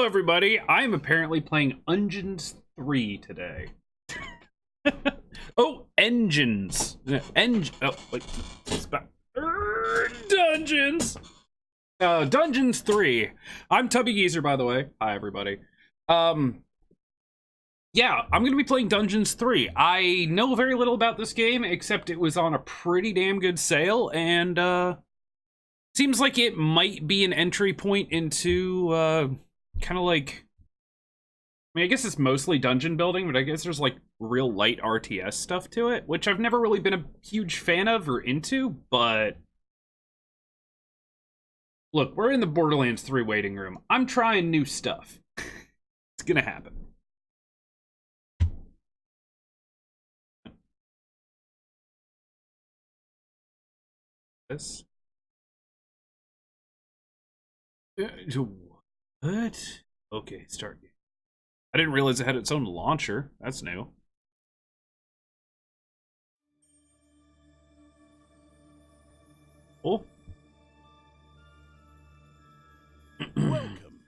Hello, everybody. I'm apparently playing Dungeons 3 today. Oh, engines. Oh, wait. Dungeons. Dungeons 3. I'm TubbyGeezer, by the way. Hi, everybody. Yeah, I'm going to be playing Dungeons 3. I know very little about this game, except it was on a pretty damn good sale, and, seems like it might be an entry point into, kind of like... I mean, I guess it's mostly dungeon building, but I guess there's, like, real light RTS stuff to it, which I've never really been a huge fan of or into, but... Look, we're in the Borderlands 3 waiting room. I'm trying new stuff. It's gonna happen. This... What? Okay, start game. I didn't realize it had its own launcher. That's new. Oh. Welcome.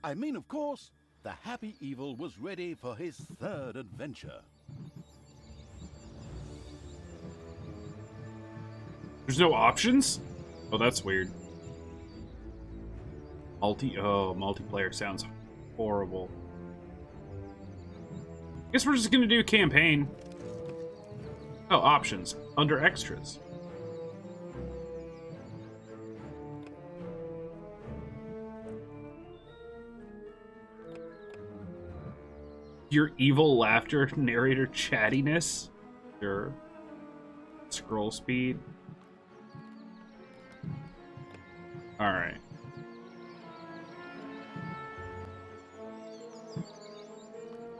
I mean, of course, the Happy Evil was ready for his third adventure. There's no options? Oh, that's weird. Multiplayer sounds horrible. Guess we're just gonna do campaign. Oh, options. Under extras. Your evil laughter, narrator chattiness. Sure. Scroll speed. Alright.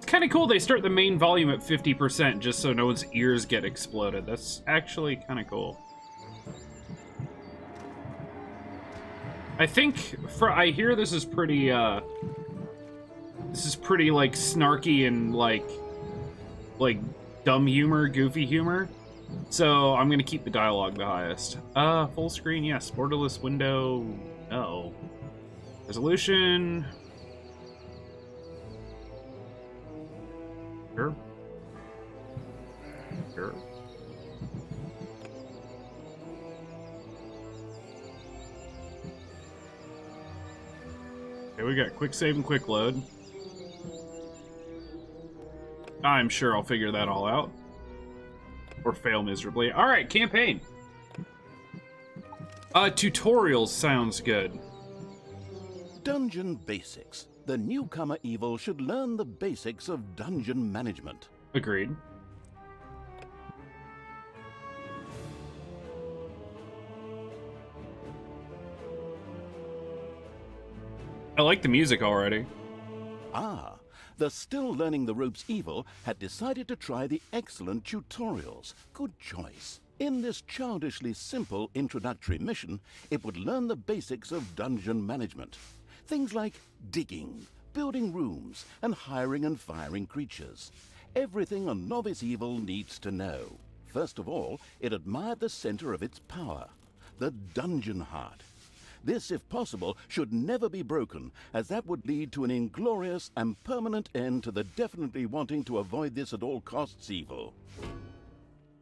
Kind of cool they start the main volume at 50% just so no one's ears get exploded. That's actually kind of cool. I think I hear this is pretty like snarky and like dumb humor, goofy humor. So I'm gonna keep the dialogue the highest. Full screen, yes. Borderless window, no. Resolution. Sure. Sure. Okay, we got quick save and quick load. I'm sure I'll figure that all out. Or fail miserably. Alright, campaign. Tutorials sounds good. Dungeon Basics. The newcomer evil should learn the basics of dungeon management. Agreed. I like the music already. Ah, the still learning the ropes evil had decided to try the excellent tutorials. Good choice. In this childishly simple introductory mission, it would learn the basics of dungeon management. Things like digging, building rooms, and hiring and firing creatures. Everything a novice evil needs to know. First of all, it admired the center of its power, the dungeon heart. This, if possible, should never be broken, as that would lead to an inglorious and permanent end to the definitely wanting to avoid this at all costs evil.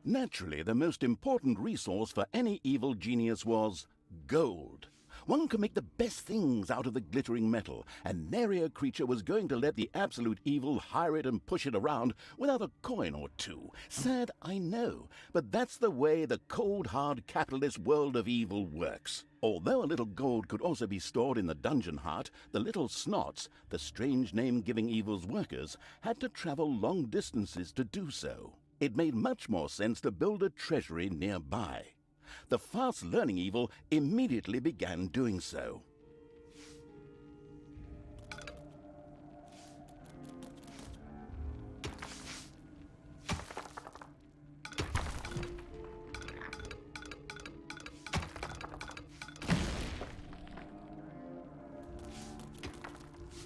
Naturally, the most important resource for any evil genius was gold. One can make the best things out of the glittering metal, and nary a creature was going to let the absolute evil hire it and push it around without a coin or two. Sad, I know, but that's the way the cold, hard capitalist world of evil works. Although a little gold could also be stored in the dungeon heart, the little snots, the strange name-giving evil's workers, had to travel long distances to do so. It made much more sense to build a treasury nearby. The fast-learning evil immediately began doing so.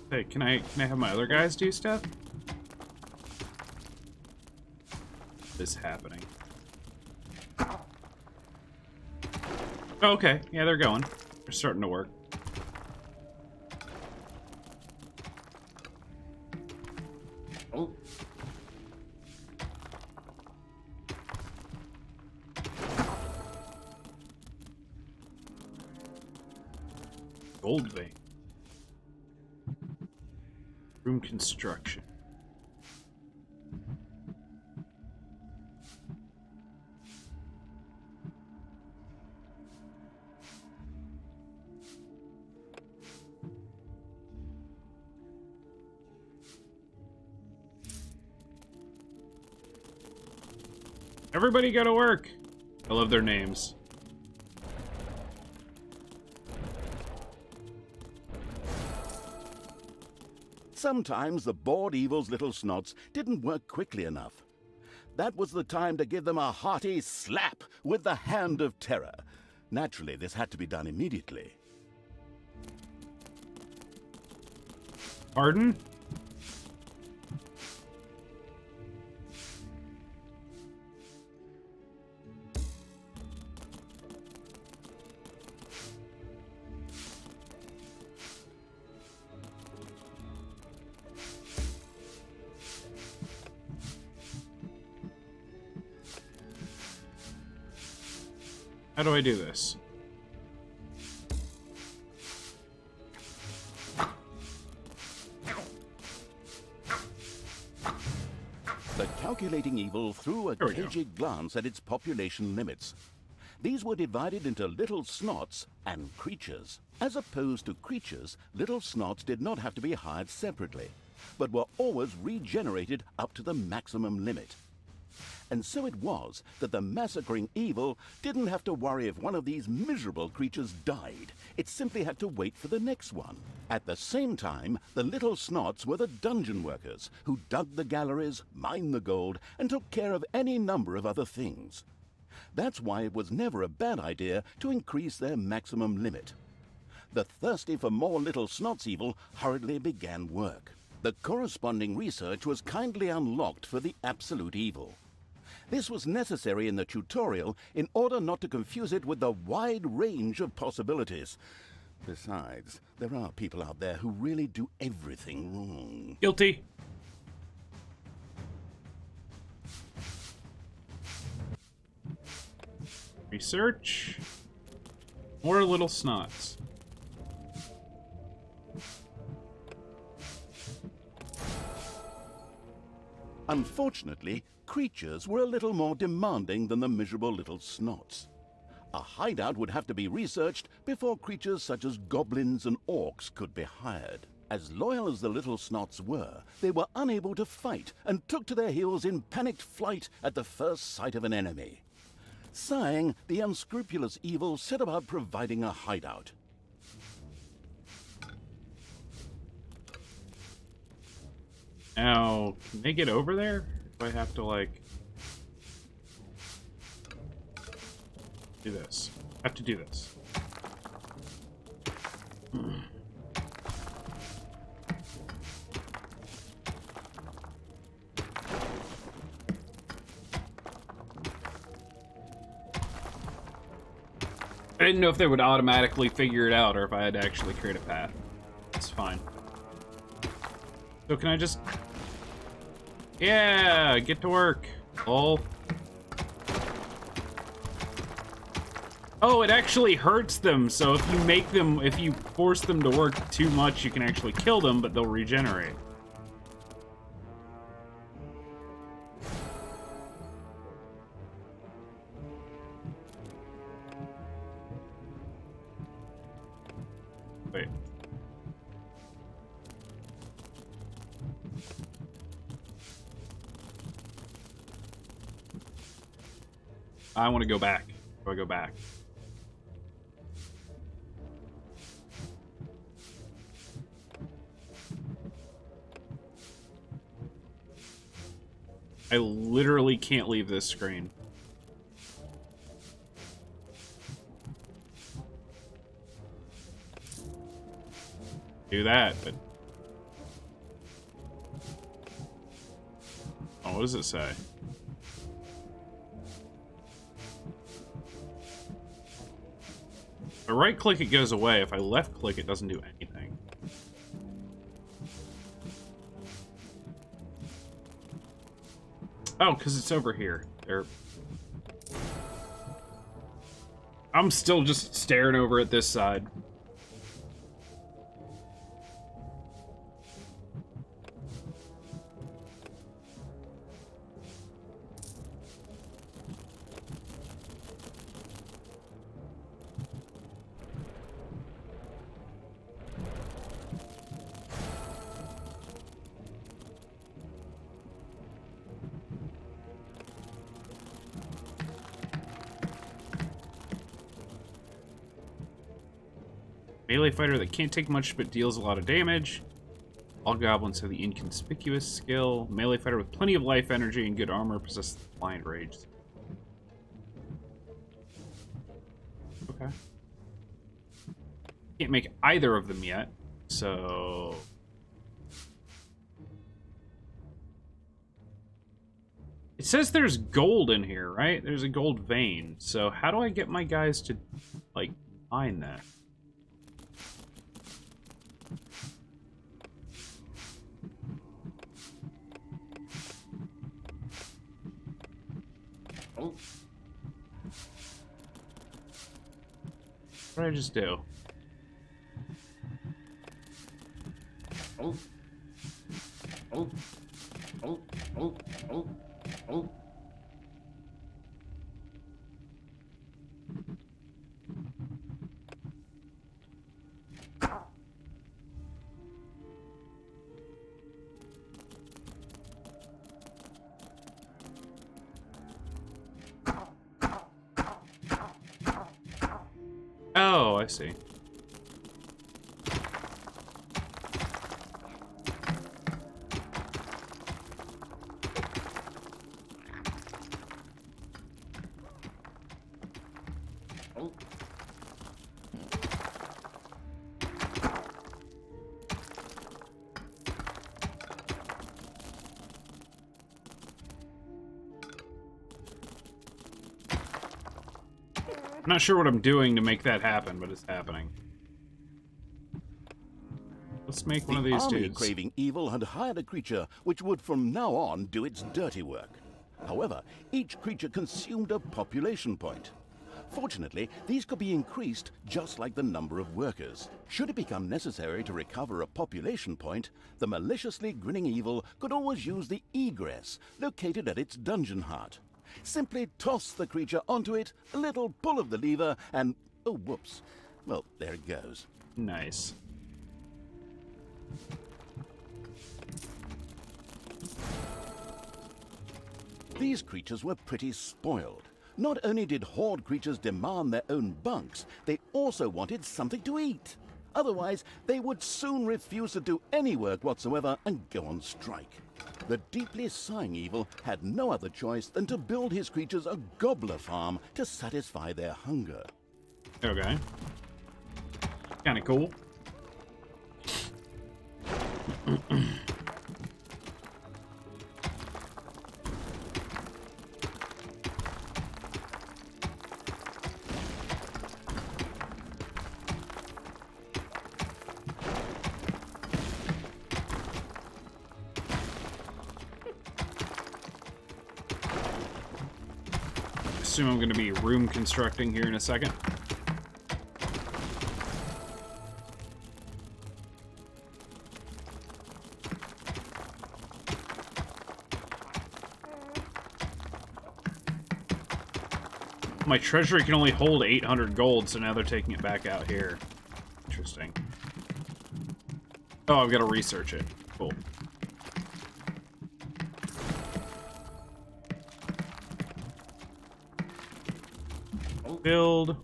Hey, can I have my other guys do stuff? This happening. Oh, okay, yeah, they're going. They're starting to work. Oh. Gold vein. Room construction. Everybody go to work. I love their names. Sometimes the bored evil's little snots didn't work quickly enough. That was the time to give them a hearty slap with the hand of terror. Naturally, this had to be done immediately. Pardon? How do I do this? The calculating evil threw a cagey glance at its population limits. These were divided into little snots and creatures. As opposed to creatures, little snots did not have to be hired separately, but were always regenerated up to the maximum limit. And so it was that the massacring evil didn't have to worry if one of these miserable creatures died. It simply had to wait for the next one. At the same time, the little snots were the dungeon workers who dug the galleries, mined the gold, and took care of any number of other things. That's why it was never a bad idea to increase their maximum limit. The thirsty for more little snots evil hurriedly began work. The corresponding research was kindly unlocked for the absolute evil. This was necessary in the tutorial in order not to confuse it with the wide range of possibilities. Besides, there are people out there who really do everything wrong. Guilty. Research. More little snots. Unfortunately, creatures were a little more demanding than the miserable little snots. A hideout would have to be researched before creatures such as goblins and orcs could be hired. As loyal as the little snots were, they were unable to fight and took to their heels in panicked flight at the first sight of an enemy. Sighing, the unscrupulous evil set about providing a hideout. Now, can they get over there? Do I have to, like, do this? I have to do this. I didn't know if they would automatically figure it out or if I had to actually create a path. It's fine. So can I just... Yeah, get to work. Lol. Oh, it actually hurts them, so if you make them, if you force them to work too much, you can actually kill them, but they'll regenerate. Wait. I want to go back. Do I go back? I literally can't leave this screen. Do that, but... Oh, what does it say? If I right-click, it goes away. If I left-click, it doesn't do anything. Oh, because it's over here. There. I'm still just staring over at this side. Melee fighter that can't take much but deals a lot of damage. All goblins have the inconspicuous skill. Melee fighter with plenty of life energy and good armor possesses blind rage. Okay. Can't make either of them yet, so... It says there's gold in here, right? There's a gold vein. So how do I get my guys to, like, mine that? Oh. What did I just do? Oh. Oh. Oh. Oh. Oh. Oh. Oh, I see. Oh. I'm not sure what I'm doing to make that happen, but it's happening. Let's make one of these dudes. Craving evil had hired a creature which would from now on do its dirty work. However, each creature consumed a population point. Fortunately, these could be increased just like the number of workers. Should it become necessary to recover a population point, the maliciously grinning evil could always use the egress located at its dungeon heart. Simply toss the creature onto it, a little pull of the lever, and oh, whoops. Well, there it goes. Nice. These creatures were pretty spoiled. Not only did horde creatures demand their own bunks, they also wanted something to eat. Otherwise, they would soon refuse to do any work whatsoever and go on strike. The deeply sighing evil had no other choice than to build his creatures a gobbler farm to satisfy their hunger. Okay. Kinda cool. Assume I'm going to be room constructing here in a second. My treasury can only hold 800 gold, so now they're taking it back out here. Interesting. Oh, I've got to research it. Cool. Build.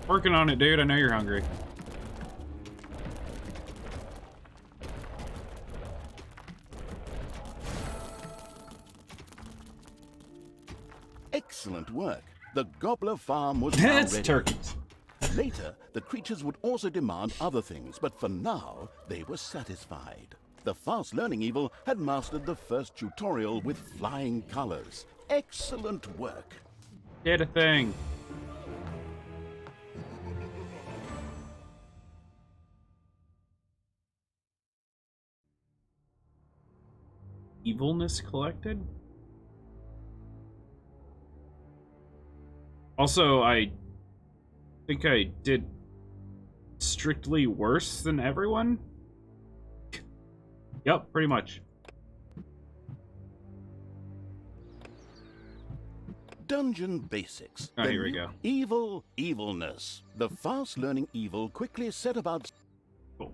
Working on it, dude. I know you're hungry. Excellent work. The gobbler farm was That's ready. turkeys. Later, the creatures would also demand other things, but for now, they were satisfied. The fast-learning evil had mastered the first tutorial with flying colors. excellent work. Did a thing. Evilness collected? Also, I think I did strictly worse than everyone. Yep, pretty much. Dungeon basics. Oh, here we go. Evilness. The fast-learning evil quickly set about... Cool.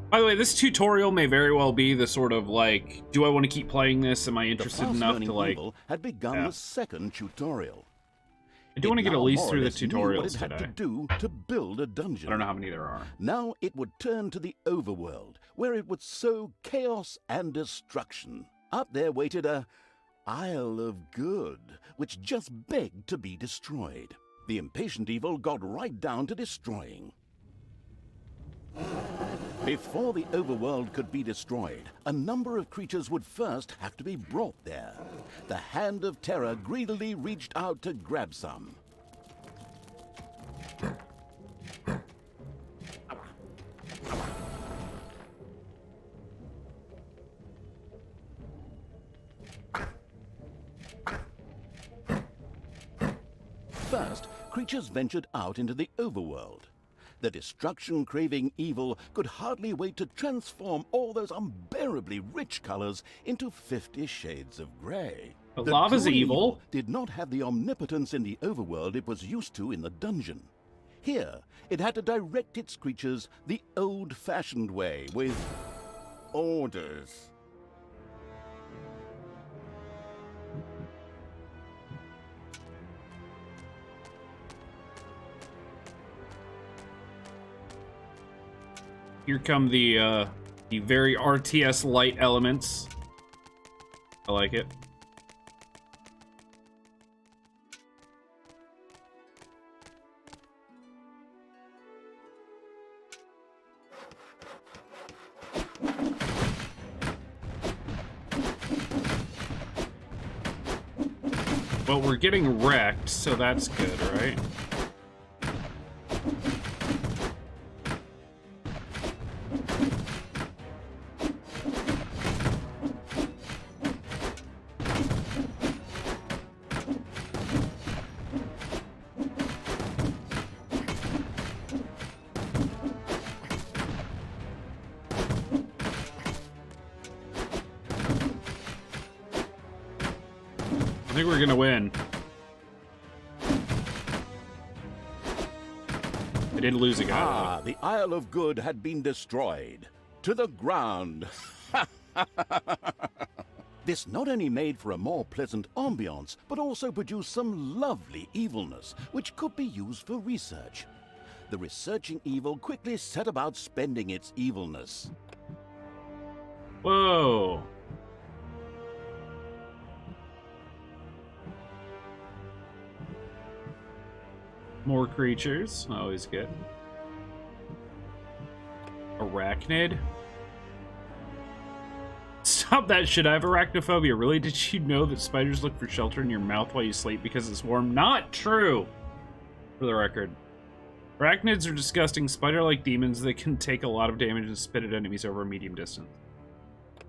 By the way, this tutorial may very well be the sort of like, do I want to keep playing this? Am I interested enough to like... evil had begun the second tutorial. I do want to get at least through the tutorials what it had today. to do to build a dungeon. I don't know how many there are. Now it would turn to the overworld, where it would sow chaos and destruction. Up there waited a Isle of Good, which just begged to be destroyed. The impatient evil got right down to destroying. Before the overworld could be destroyed, a number of creatures would first have to be brought there. The Hand of Terror greedily reached out to grab some. First, creatures ventured out into the overworld. The destruction-craving evil could hardly wait to transform all those unbearably rich colors into 50 shades of gray. But lava's truly evil. Did not have the omnipotence in the overworld it was used to in the dungeon. Here, it had to direct its creatures the old-fashioned way, with orders. Here come the very RTS light elements. I like it. Well, we're getting wrecked, so that's good, right? I think we're gonna win. I did lose a guy, though. The Isle of Good had been destroyed. To the ground. This not only made for a more pleasant ambiance, but also produced some lovely evilness, which could be used for research. The researching evil quickly set about spending its evilness. Whoa. More creatures, always good. Arachnid? Stop that shit, I have arachnophobia. Really? Did you know that spiders look for shelter in your mouth while you sleep because it's warm? Not true! For the record. Arachnids are disgusting spider-like demons that can take a lot of damage and spit at enemies over a medium distance.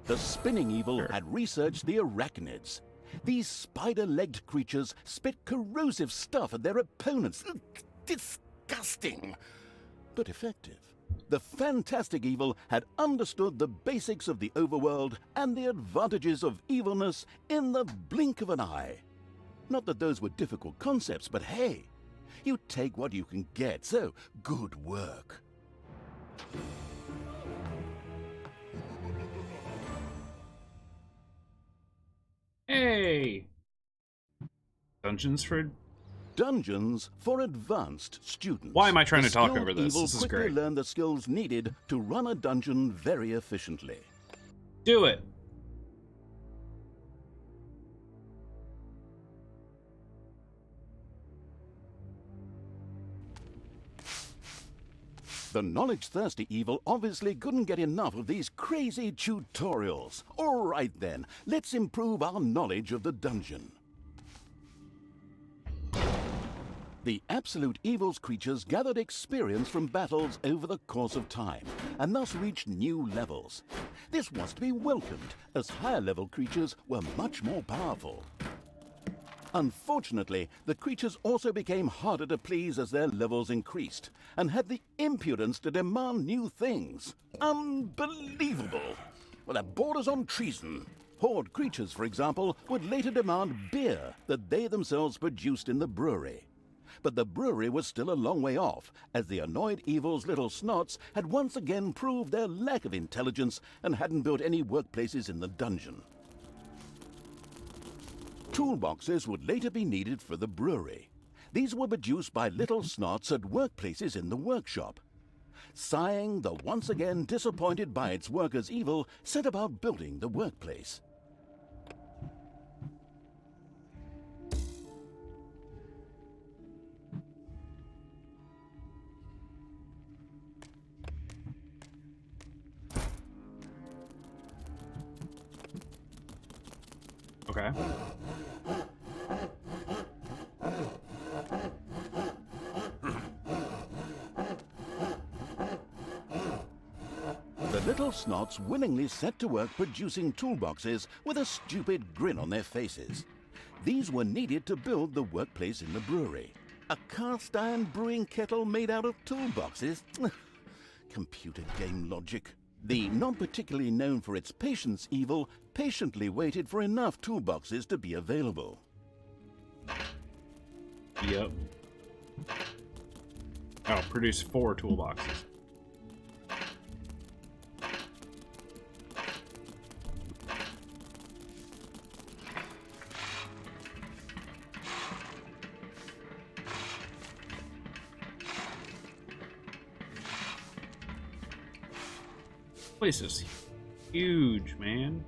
The spinning evil had researched the arachnids. These spider-legged creatures spit corrosive stuff at their opponents. Disgusting, but effective. The fantastic evil had understood the basics of the overworld and the advantages of evilness in the blink of an eye. Not that those were difficult concepts, but hey, you take what you can get, so good work. Hey! Dungeons for advanced students. Why am I trying The to talk skilled over this? evil This is quickly great. learn the skills needed to run a dungeon very efficiently. Do it! The knowledge-thirsty evil obviously couldn't get enough of these crazy tutorials. All right then, let's improve our knowledge of the dungeon. The Absolute Evil's creatures gathered experience from battles over the course of time, and thus reached new levels. This was to be welcomed, as higher-level creatures were much more powerful. Unfortunately, the creatures also became harder to please as their levels increased, and had the impudence to demand new things. Unbelievable! Well, that borders on treason. Horde creatures, for example, would later demand beer that they themselves produced in the brewery. But the brewery was still a long way off, as the annoyed evil's little snots had once again proved their lack of intelligence and hadn't built any workplaces in the dungeon. Toolboxes would later be needed for the brewery. These were produced by little snots at workplaces in the workshop. Sighing, the once again disappointed by its workers' evil, set about building the workplace. Okay. The little snots willingly set to work producing toolboxes with a stupid grin on their faces. These were needed to build the workplace in the brewery. A cast iron brewing kettle made out of toolboxes? Computer game logic. The not particularly known for its patience evil patiently waited for enough toolboxes to be available. Yep. Oh, produce 4 toolboxes. Place is huge, man.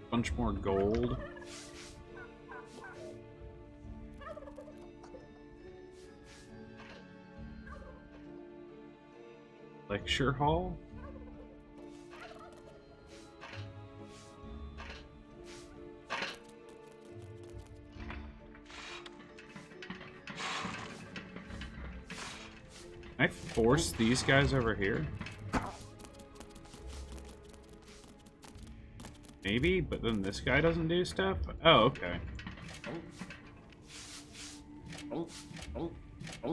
Bunch more gold. Lecture hall? Can I force these guys over here? Maybe, but then this guy doesn't do stuff? Oh, okay.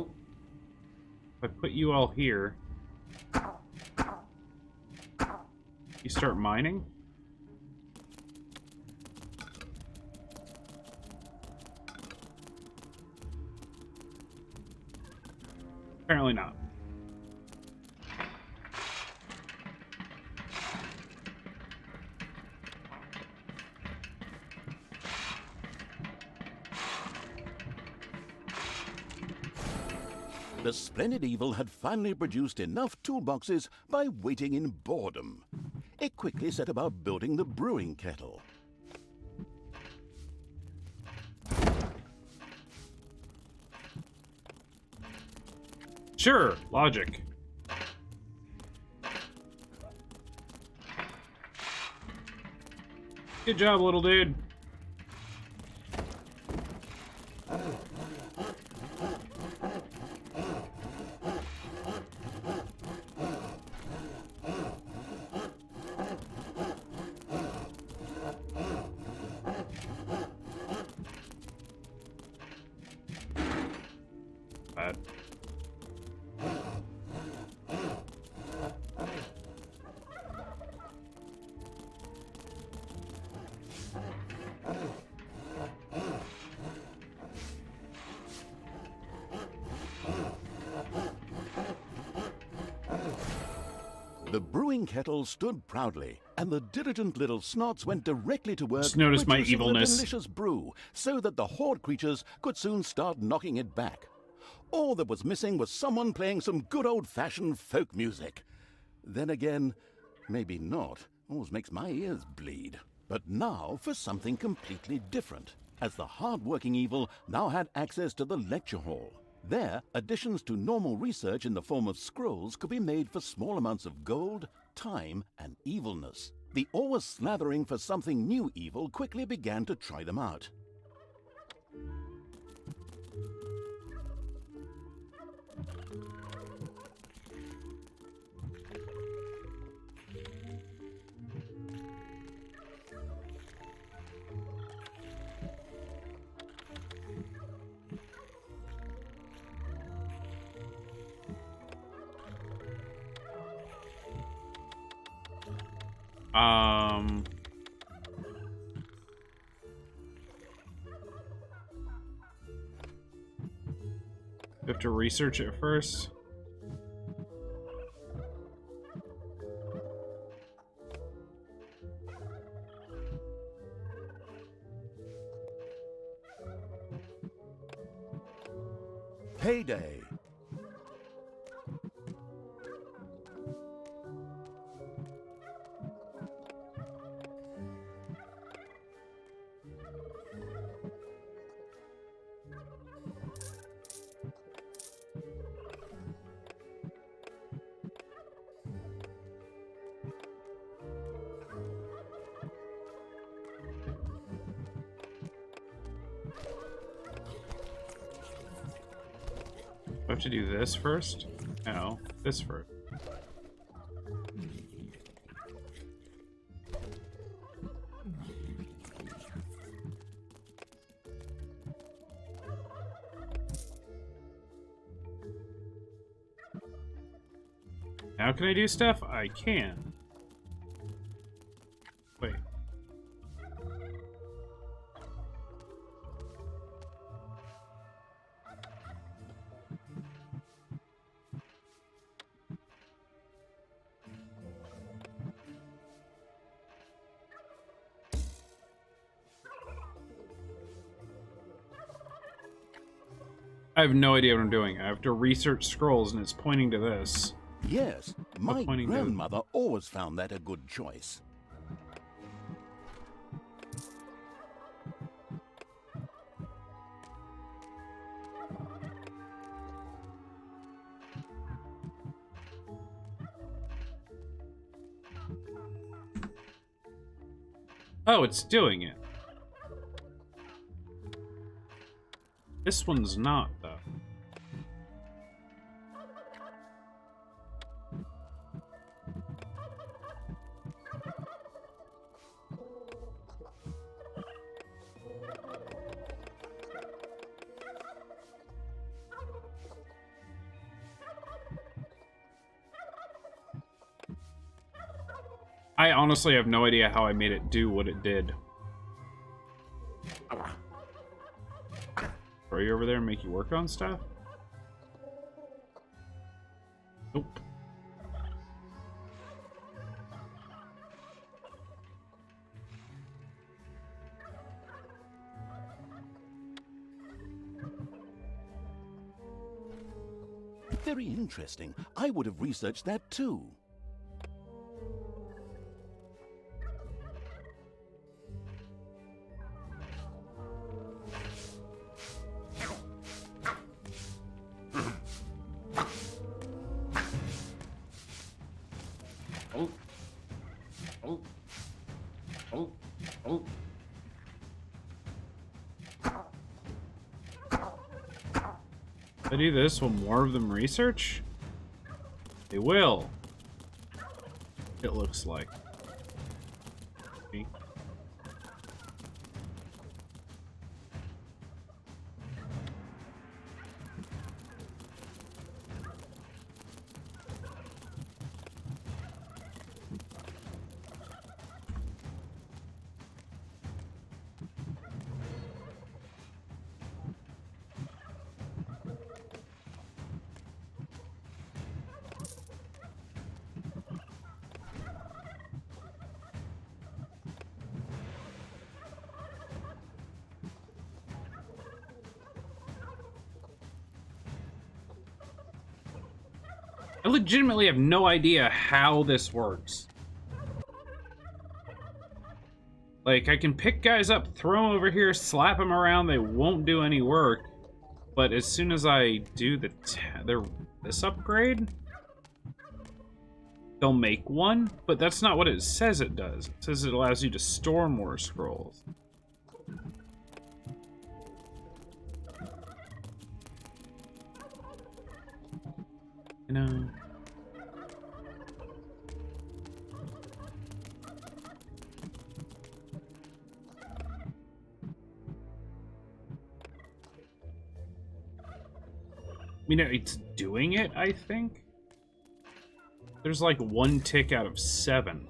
If I put you all here, you start mining? Apparently not. The splendid evil had finally produced enough toolboxes by waiting in boredom. It quickly set about building the brewing kettle. Sure, logic. Good job, little dude. Bad. The brewing kettle stood proudly, and the diligent little snots went directly to work Just notice my producing evilness. the delicious brew, so that the horde creatures could soon start knocking it back. All that was missing was someone playing some good old-fashioned folk music. Then again, maybe not. Always makes my ears bleed. But now for something completely different, as the hard-working evil now had access to the lecture hall. There, additions to normal research in the form of scrolls could be made for small amounts of gold, time, and evilness. The always slathering for something new evil quickly began to try them out. You have to research it first. Payday. I have to do this first? No, this first. Now can I do stuff? I can. Wait. I have no idea what I'm doing. I have to research scrolls and it's pointing to this. Yes, my pointing to- grandmother always found that a good choice. Oh, it's doing it. This one's not, though. I honestly have no idea how I made it do what it did. Throw you over there and make you work on stuff? Nope. Very interesting. I would have researched that too. If I do this, will more of them research? They will. It looks like. Okay. I legitimately have no idea how this works. Like, I can pick guys up, throw them over here, slap them around, they won't do any work. But as soon as I do this upgrade, they'll make one, but that's not what it says it does. It says it allows you to store more scrolls. You know... You know, it's doing it, I think. There's like 1 tick out of 7.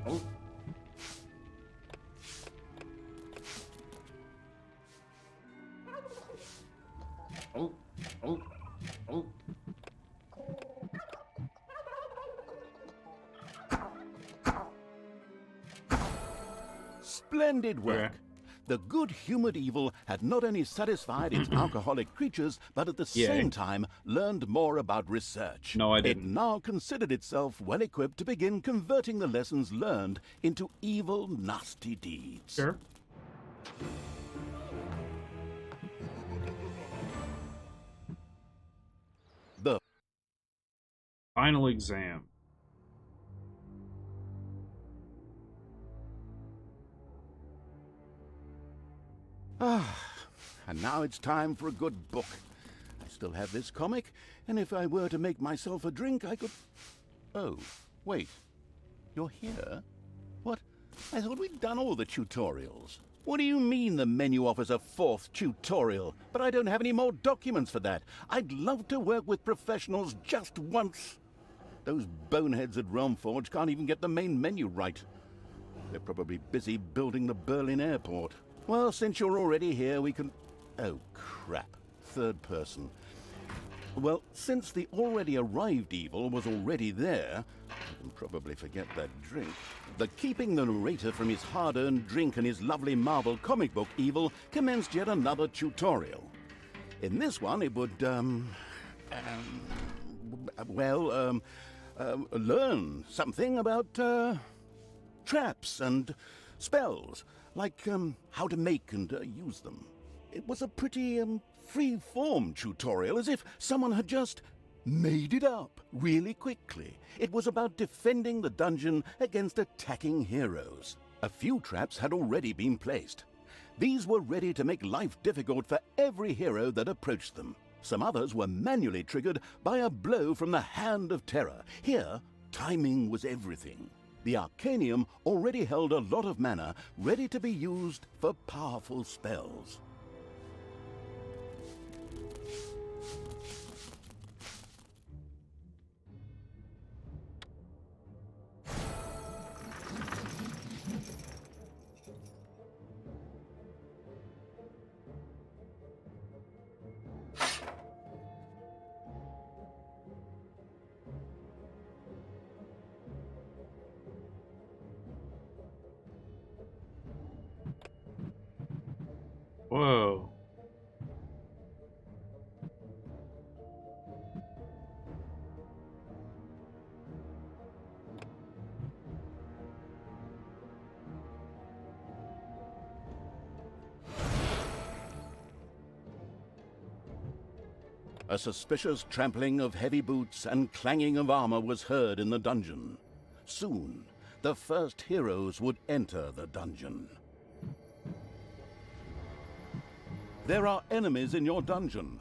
Oh. Oh, oh, oh. Splendid work. The good-humored evil had not only satisfied its alcoholic creatures, but at the same time learned more about research. No, I didn't. It now considered itself well-equipped to begin converting the lessons learned into evil, nasty deeds. Sure. The final exam. And now it's time for a good book. I still have this comic, and if I were to make myself a drink, I could... Oh, wait. You're here? What? I thought we'd done all the tutorials. What do you mean the menu offers a 4th tutorial? But I don't have any more documents for that. I'd love to work with professionals just once. Those boneheads at Realmforge can't even get the main menu right. They're probably busy building the Berlin airport. Well, since you're already here, we can... Oh, crap. 3rd person. Well, since the already arrived evil was already there, you can probably forget that drink. The keeping the narrator from his hard-earned drink and his lovely marble comic book evil commenced yet another tutorial. In this one, it would, learn something about, traps and spells, like, how to make and use them. It was a pretty, free-form tutorial, as if someone had just made it up really quickly. It was about defending the dungeon against attacking heroes. A few traps had already been placed. These were ready to make life difficult for every hero that approached them. Some others were manually triggered by a blow from the Hand of Terror. Here, timing was everything. The Arcanium already held a lot of mana ready to be used for powerful spells. Whoa. A suspicious trampling of heavy boots and clanging of armor was heard in the dungeon. Soon, the first heroes would enter the dungeon. There are enemies in your dungeon.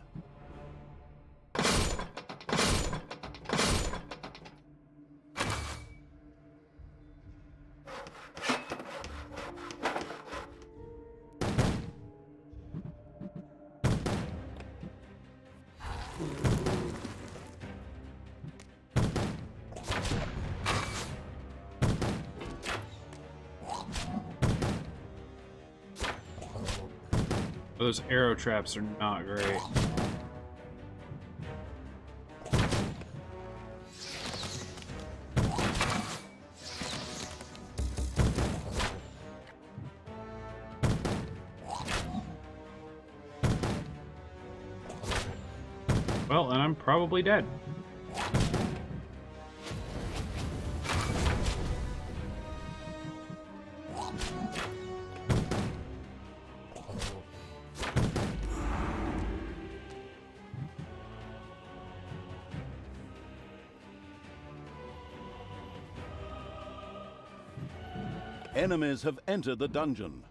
Those arrow traps are not great. Well, and I'm probably dead. Enemies have entered the dungeon.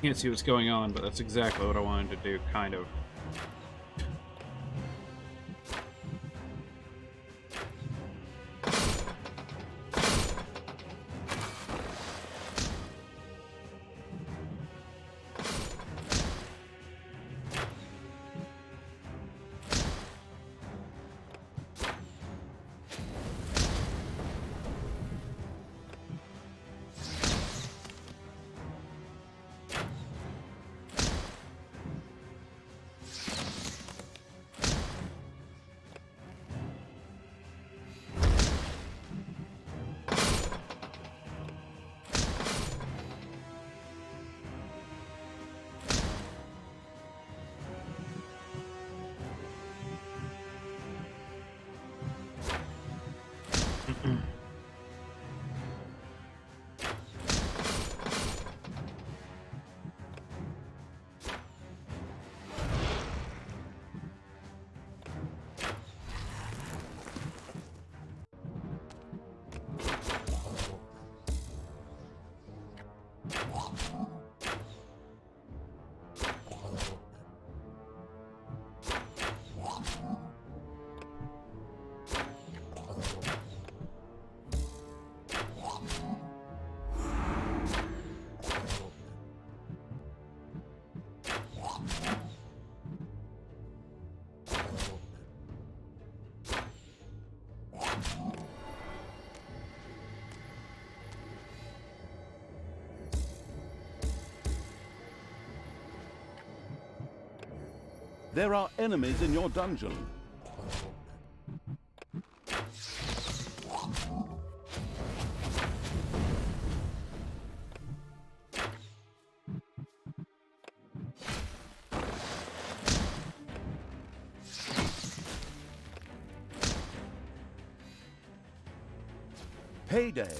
Can't see what's going on, but that's exactly what I wanted to do, kind of. There are enemies in your dungeon. Payday.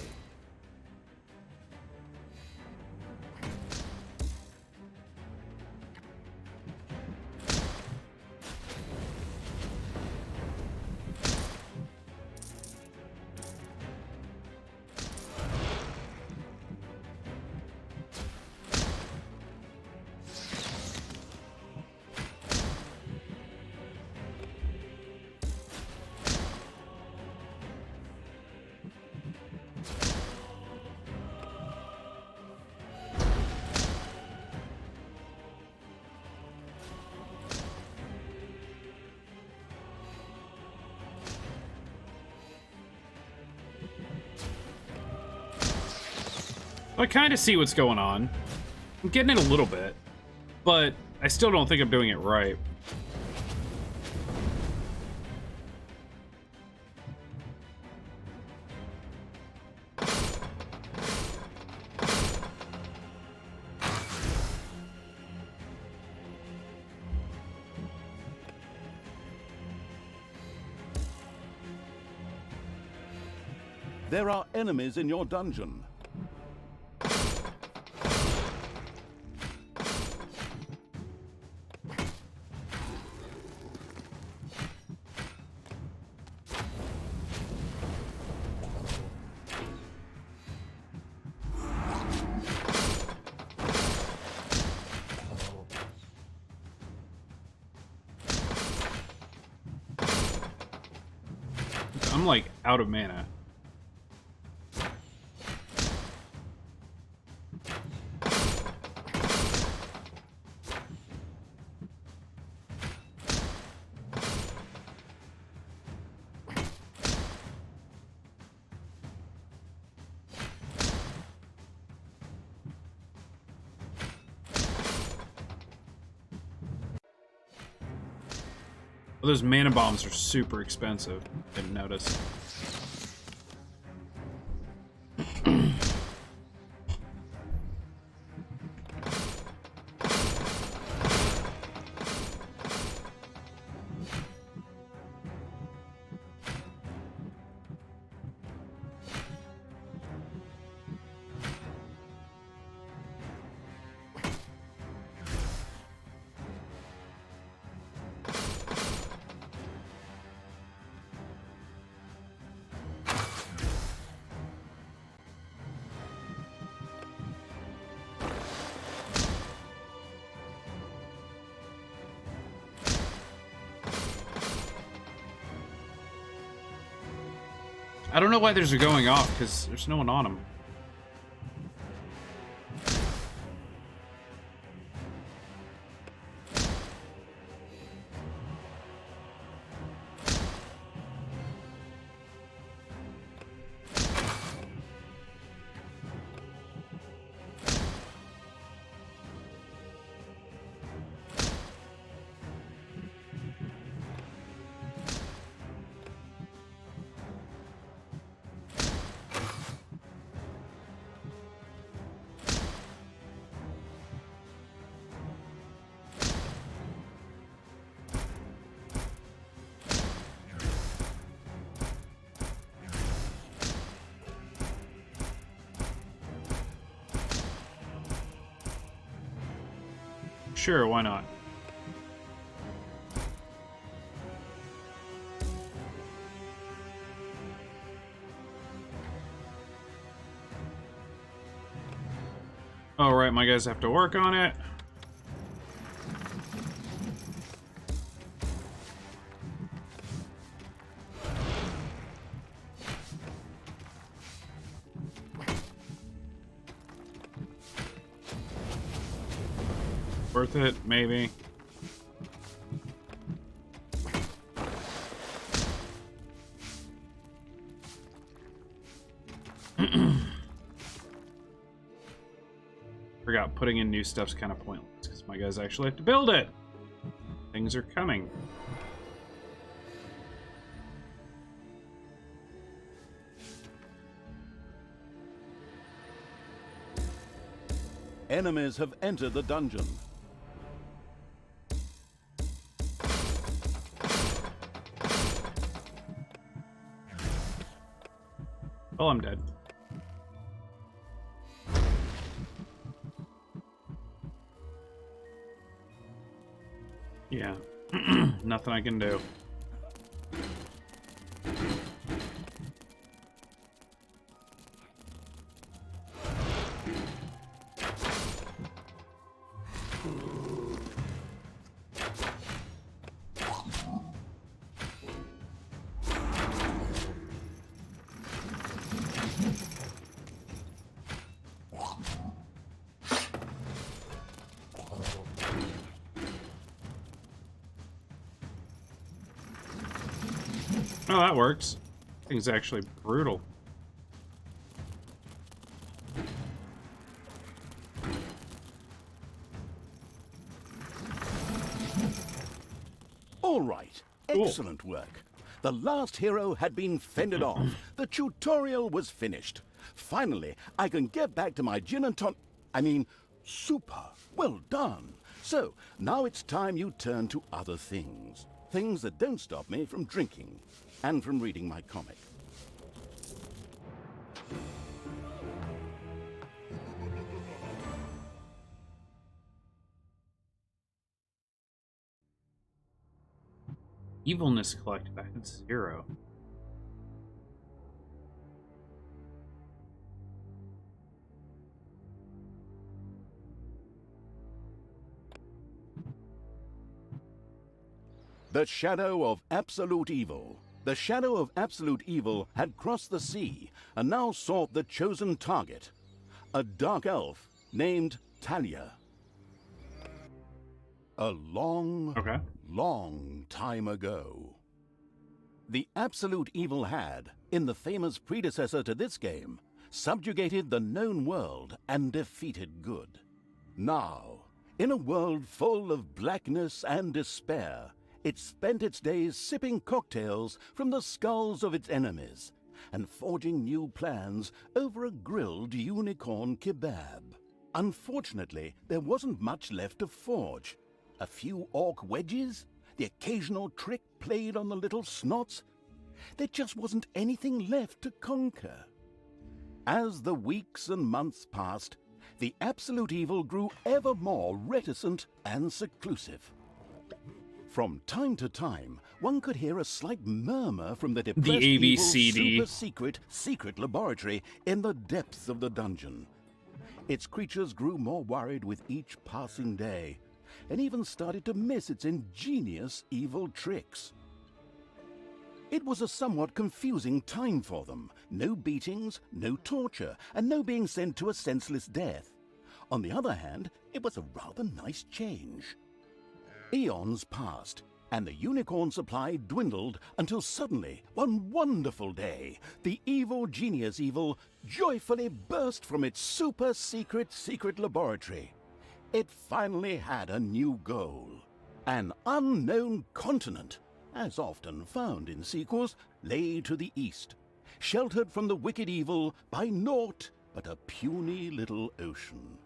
I kind of see what's going on. I'm getting it a little bit, but I still don't think I'm doing it right. There are enemies in your dungeon. I'm like out of mana. Well, those mana bombs are super expensive. Didn't notice. I don't know why they're going off, because there's no one on them. Sure, why not? All right, my guys have to work on it. Worth it, maybe. Forgot putting in new stuff's kind of pointless because my guys actually have to build it. Things are coming. Enemies have entered the dungeon. Oh, I'm dead. Yeah. Nothing I can do. Oh, that works. Thing's actually brutal. All right, excellent work. The last hero had been fended off. The tutorial was finished. Finally, I can get back to my gin and super. Well done. So, now it's time you turn to other things. Things that don't stop me from drinking and from reading my comic. Evilness collected back at 0. The shadow of absolute evil. The shadow of absolute evil had crossed the sea and now sought the chosen target, a dark elf named Talia. A long, long time ago. The absolute evil had, in the famous predecessor to this game, subjugated the known world and defeated good. Now, in a world full of blackness and despair, it spent its days sipping cocktails from the skulls of its enemies and forging new plans over a grilled unicorn kebab. Unfortunately, there wasn't much left to forge. A few orc wedges, the occasional trick played on the little snots. There just wasn't anything left to conquer. As the weeks and months passed, the absolute evil grew ever more reticent and seclusive. From time to time, one could hear a slight murmur from the depressed evil's super secret laboratory in the depths of the dungeon. Its creatures grew more worried with each passing day, and even started to miss its ingenious evil tricks. It was a somewhat confusing time for them. No beatings, no torture, and no being sent to a senseless death. On the other hand, it was a rather nice change. Eons passed, and the unicorn supply dwindled until suddenly, one wonderful day, the evil genius Evil joyfully burst from its secret laboratory. It finally had a new goal. An unknown continent, as often found in sequels, lay to the east, sheltered from the wicked evil by naught but a puny little ocean.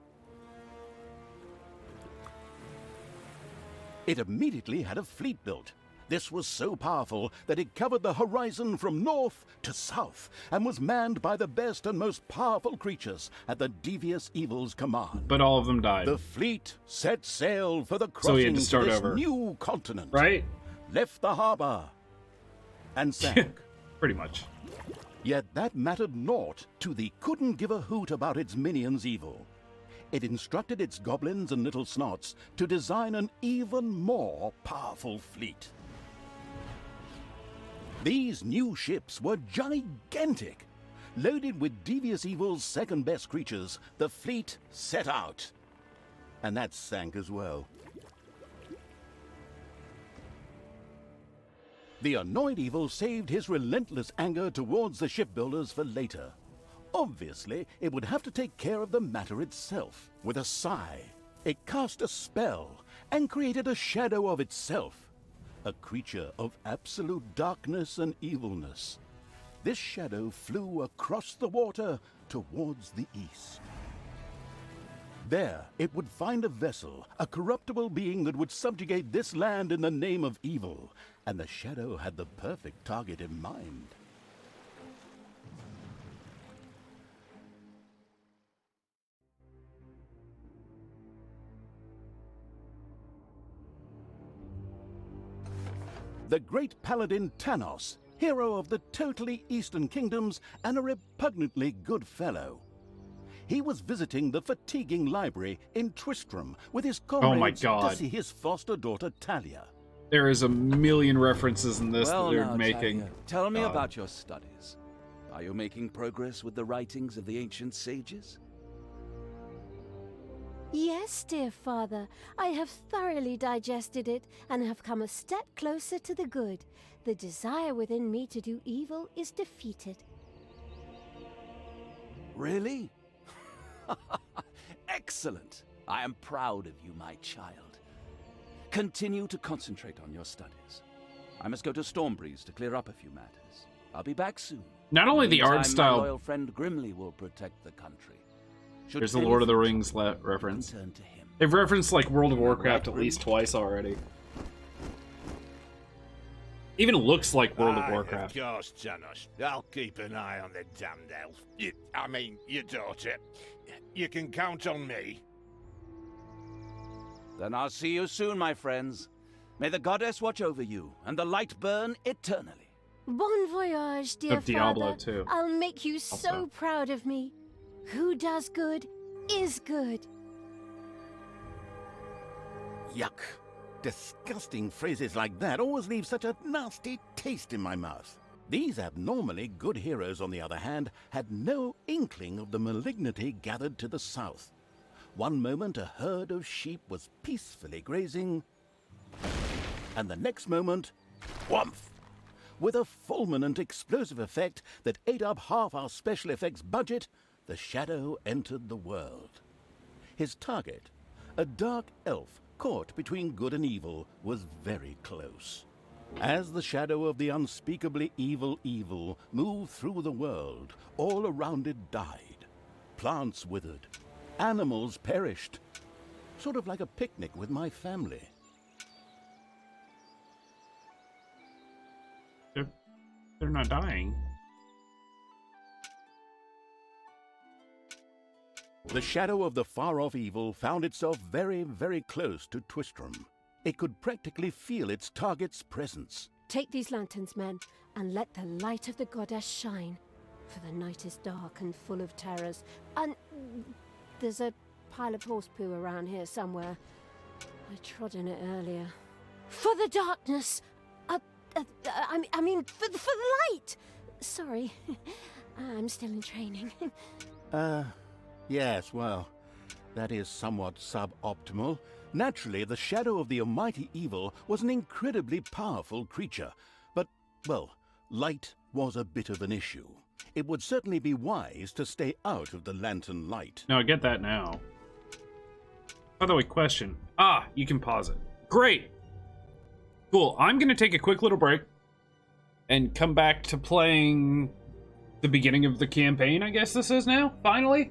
It immediately had a fleet built. This was so powerful that it covered the horizon from north to south and was manned by the best and most powerful creatures at the devious evil's command. But all of them died. The fleet set sail for the So he had crossing to start to this over. new continent. Right? Left the harbor and sank. Pretty much. Yet that mattered naught to the couldn't give a hoot about its minions evil. It instructed its goblins and little snots to design an even more powerful fleet. These new ships were gigantic. Loaded with devious evil's second-best creatures, the fleet set out. And that sank as well. The annoyed evil saved his relentless anger towards the shipbuilders for later. Obviously, it would have to take care of the matter itself. With a sigh, it cast a spell and created a shadow of itself, a creature of absolute darkness and evilness. This shadow flew across the water towards the east. There, it would find a vessel, a corruptible being that would subjugate this land in the name of evil, and the shadow had the perfect target in mind. The great paladin Tanos, hero of the totally Eastern Kingdoms and a repugnantly good fellow. He was visiting the fatiguing library in Twistram with his comrades God. to see his foster daughter Talia. There is a million references in this Well, that they're now, making. Talia, tell me about your studies. Are you making progress with the writings of the ancient sages? Yes, dear father, I have thoroughly digested it and have come a step closer to the good. The desire within me to do evil is defeated. Really? Excellent! I am proud of you, my child. Continue to concentrate on your studies. I must go to Stormbreeze to clear up a few matters. I'll be back soon. Not only the art Meantime, style. my loyal friend Grimly will protect the country. Should There's the Lord of the anything Rings trouble you, reference. turn to him. They've referenced like World of Warcraft Right, at least twice already. Even looks like World of Aye, Warcraft. Of course, Janos. I'll keep an eye on the damned elf. Your daughter. You can count on me. Then I'll see you soon, my friends. May the goddess watch over you, and the light burn eternally. Bon voyage, dear Of Diablo, father. too. I'll make you so Also. proud of me. Who does good is good. Yuck. Disgusting phrases like that always leave such a nasty taste in my mouth. These abnormally good heroes, on the other hand, had no inkling of the malignity gathered to the south. One moment a herd of sheep was peacefully grazing, and the next moment, whumph! With a fulminant explosive effect that ate up half our special effects budget, the shadow entered the world. His target, a dark elf caught between good and evil, was very close. As the shadow of the unspeakably evil moved through the world, all around it died. Plants withered. Animals perished. Sort of like a picnic with my family. They're not dying. The shadow of the far-off evil found itself very, very close to Twistram. It could practically feel its target's presence. Take these lanterns, men, and let the light of the goddess shine. For the night is dark and full of terrors. And there's a pile of horse poo around here somewhere. I trod in it earlier. For the darkness! I mean, for the light! Sorry, I'm still in training. Yes, well, that is somewhat suboptimal. Naturally, the shadow of the almighty evil was an incredibly powerful creature, but, well, light was a bit of an issue. It would certainly be wise to stay out of the lantern light. No, I get that now. By the way, question. You can pause it. Great. Cool. I'm going to take a quick little break and come back to playing the beginning of the campaign, I guess this is now, finally.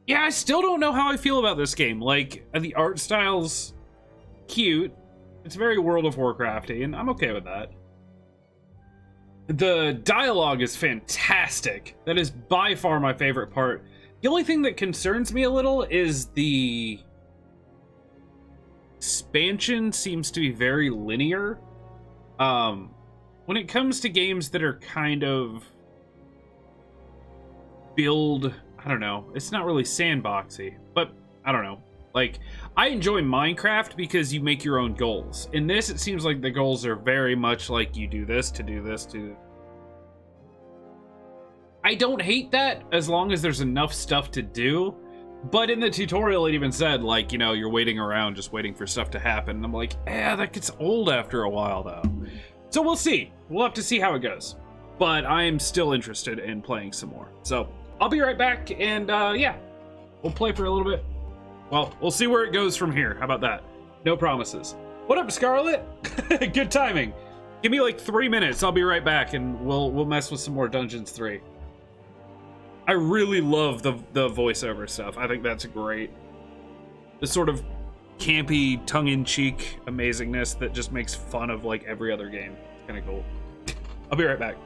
Yeah, I still don't know how I feel about this game. Like, the art style's cute. It's very World of Warcrafty, and I'm okay with that. The dialogue is fantastic. That is by far my favorite part. The only thing that concerns me a little is the expansion seems to be very linear. When it comes to games that are kind of I don't know, it's not really sandboxy, but I don't know. Like, I enjoy Minecraft because you make your own goals. In this, it seems like the goals are very much like you do this to do this to... I don't hate that as long as there's enough stuff to do, but in the tutorial it even said, like, you know, you're waiting around just waiting for stuff to happen. And I'm like, that gets old after a while, though. So we'll see. We'll have to see how it goes. But I am still interested in playing some more. So I'll be right back, and yeah, we'll play for a little bit. Well, we'll see where it goes from here. How about that? No promises. What up, Scarlet? Good timing. Give me like 3 minutes. I'll be right back, and we'll mess with some more Dungeons 3. I really love the voiceover stuff. I think that's great. The sort of campy, tongue-in-cheek amazingness that just makes fun of like every other game. It's kind of cool. I'll be right back.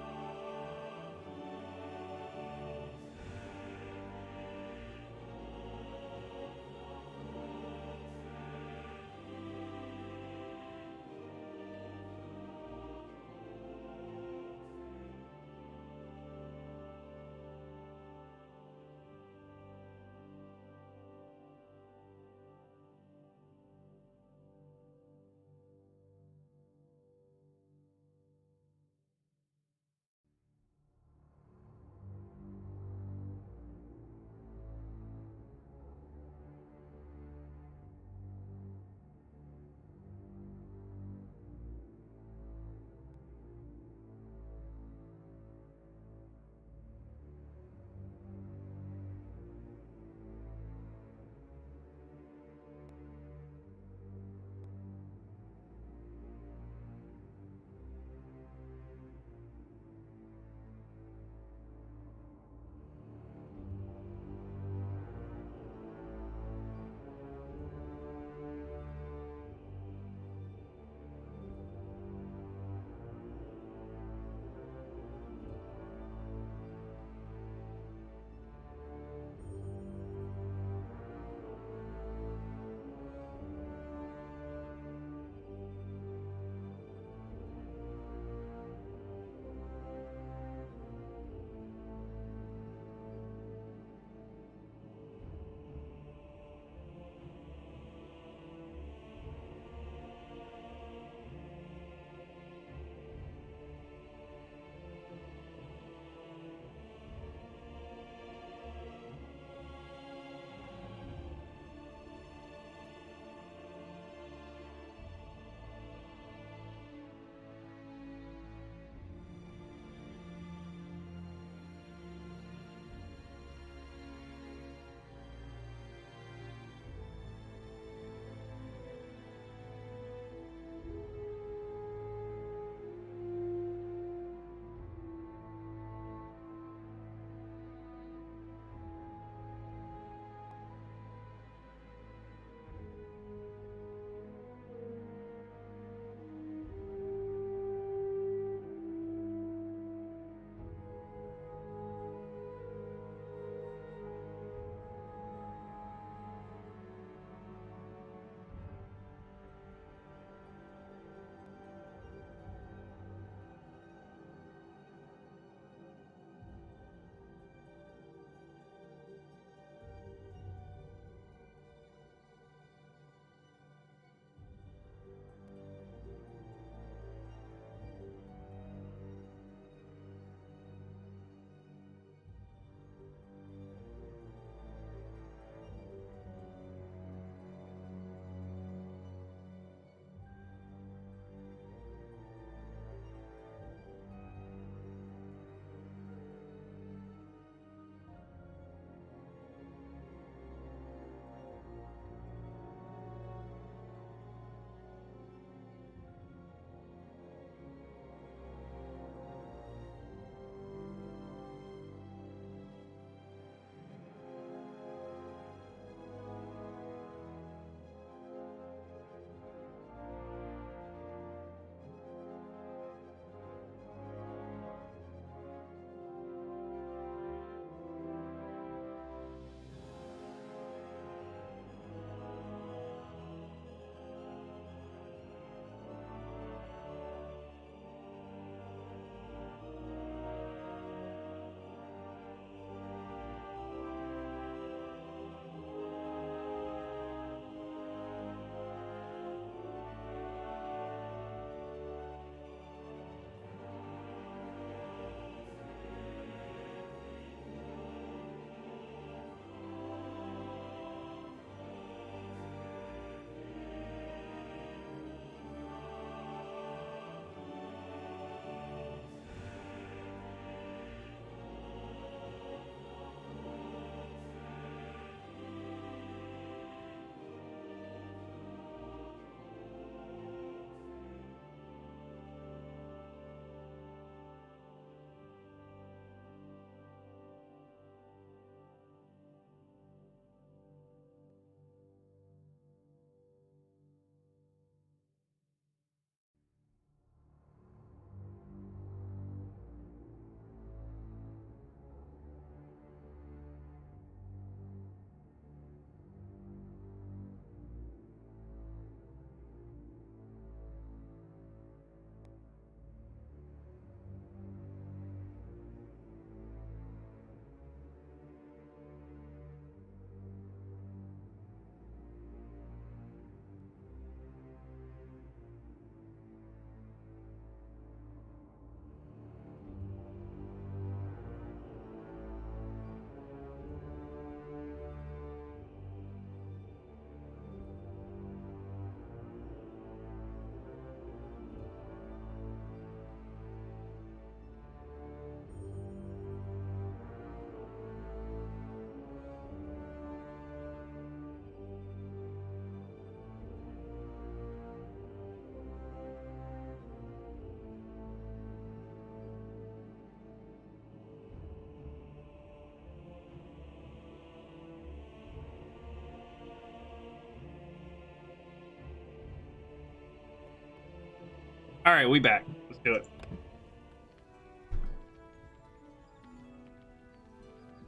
All right, we back. Let's do it.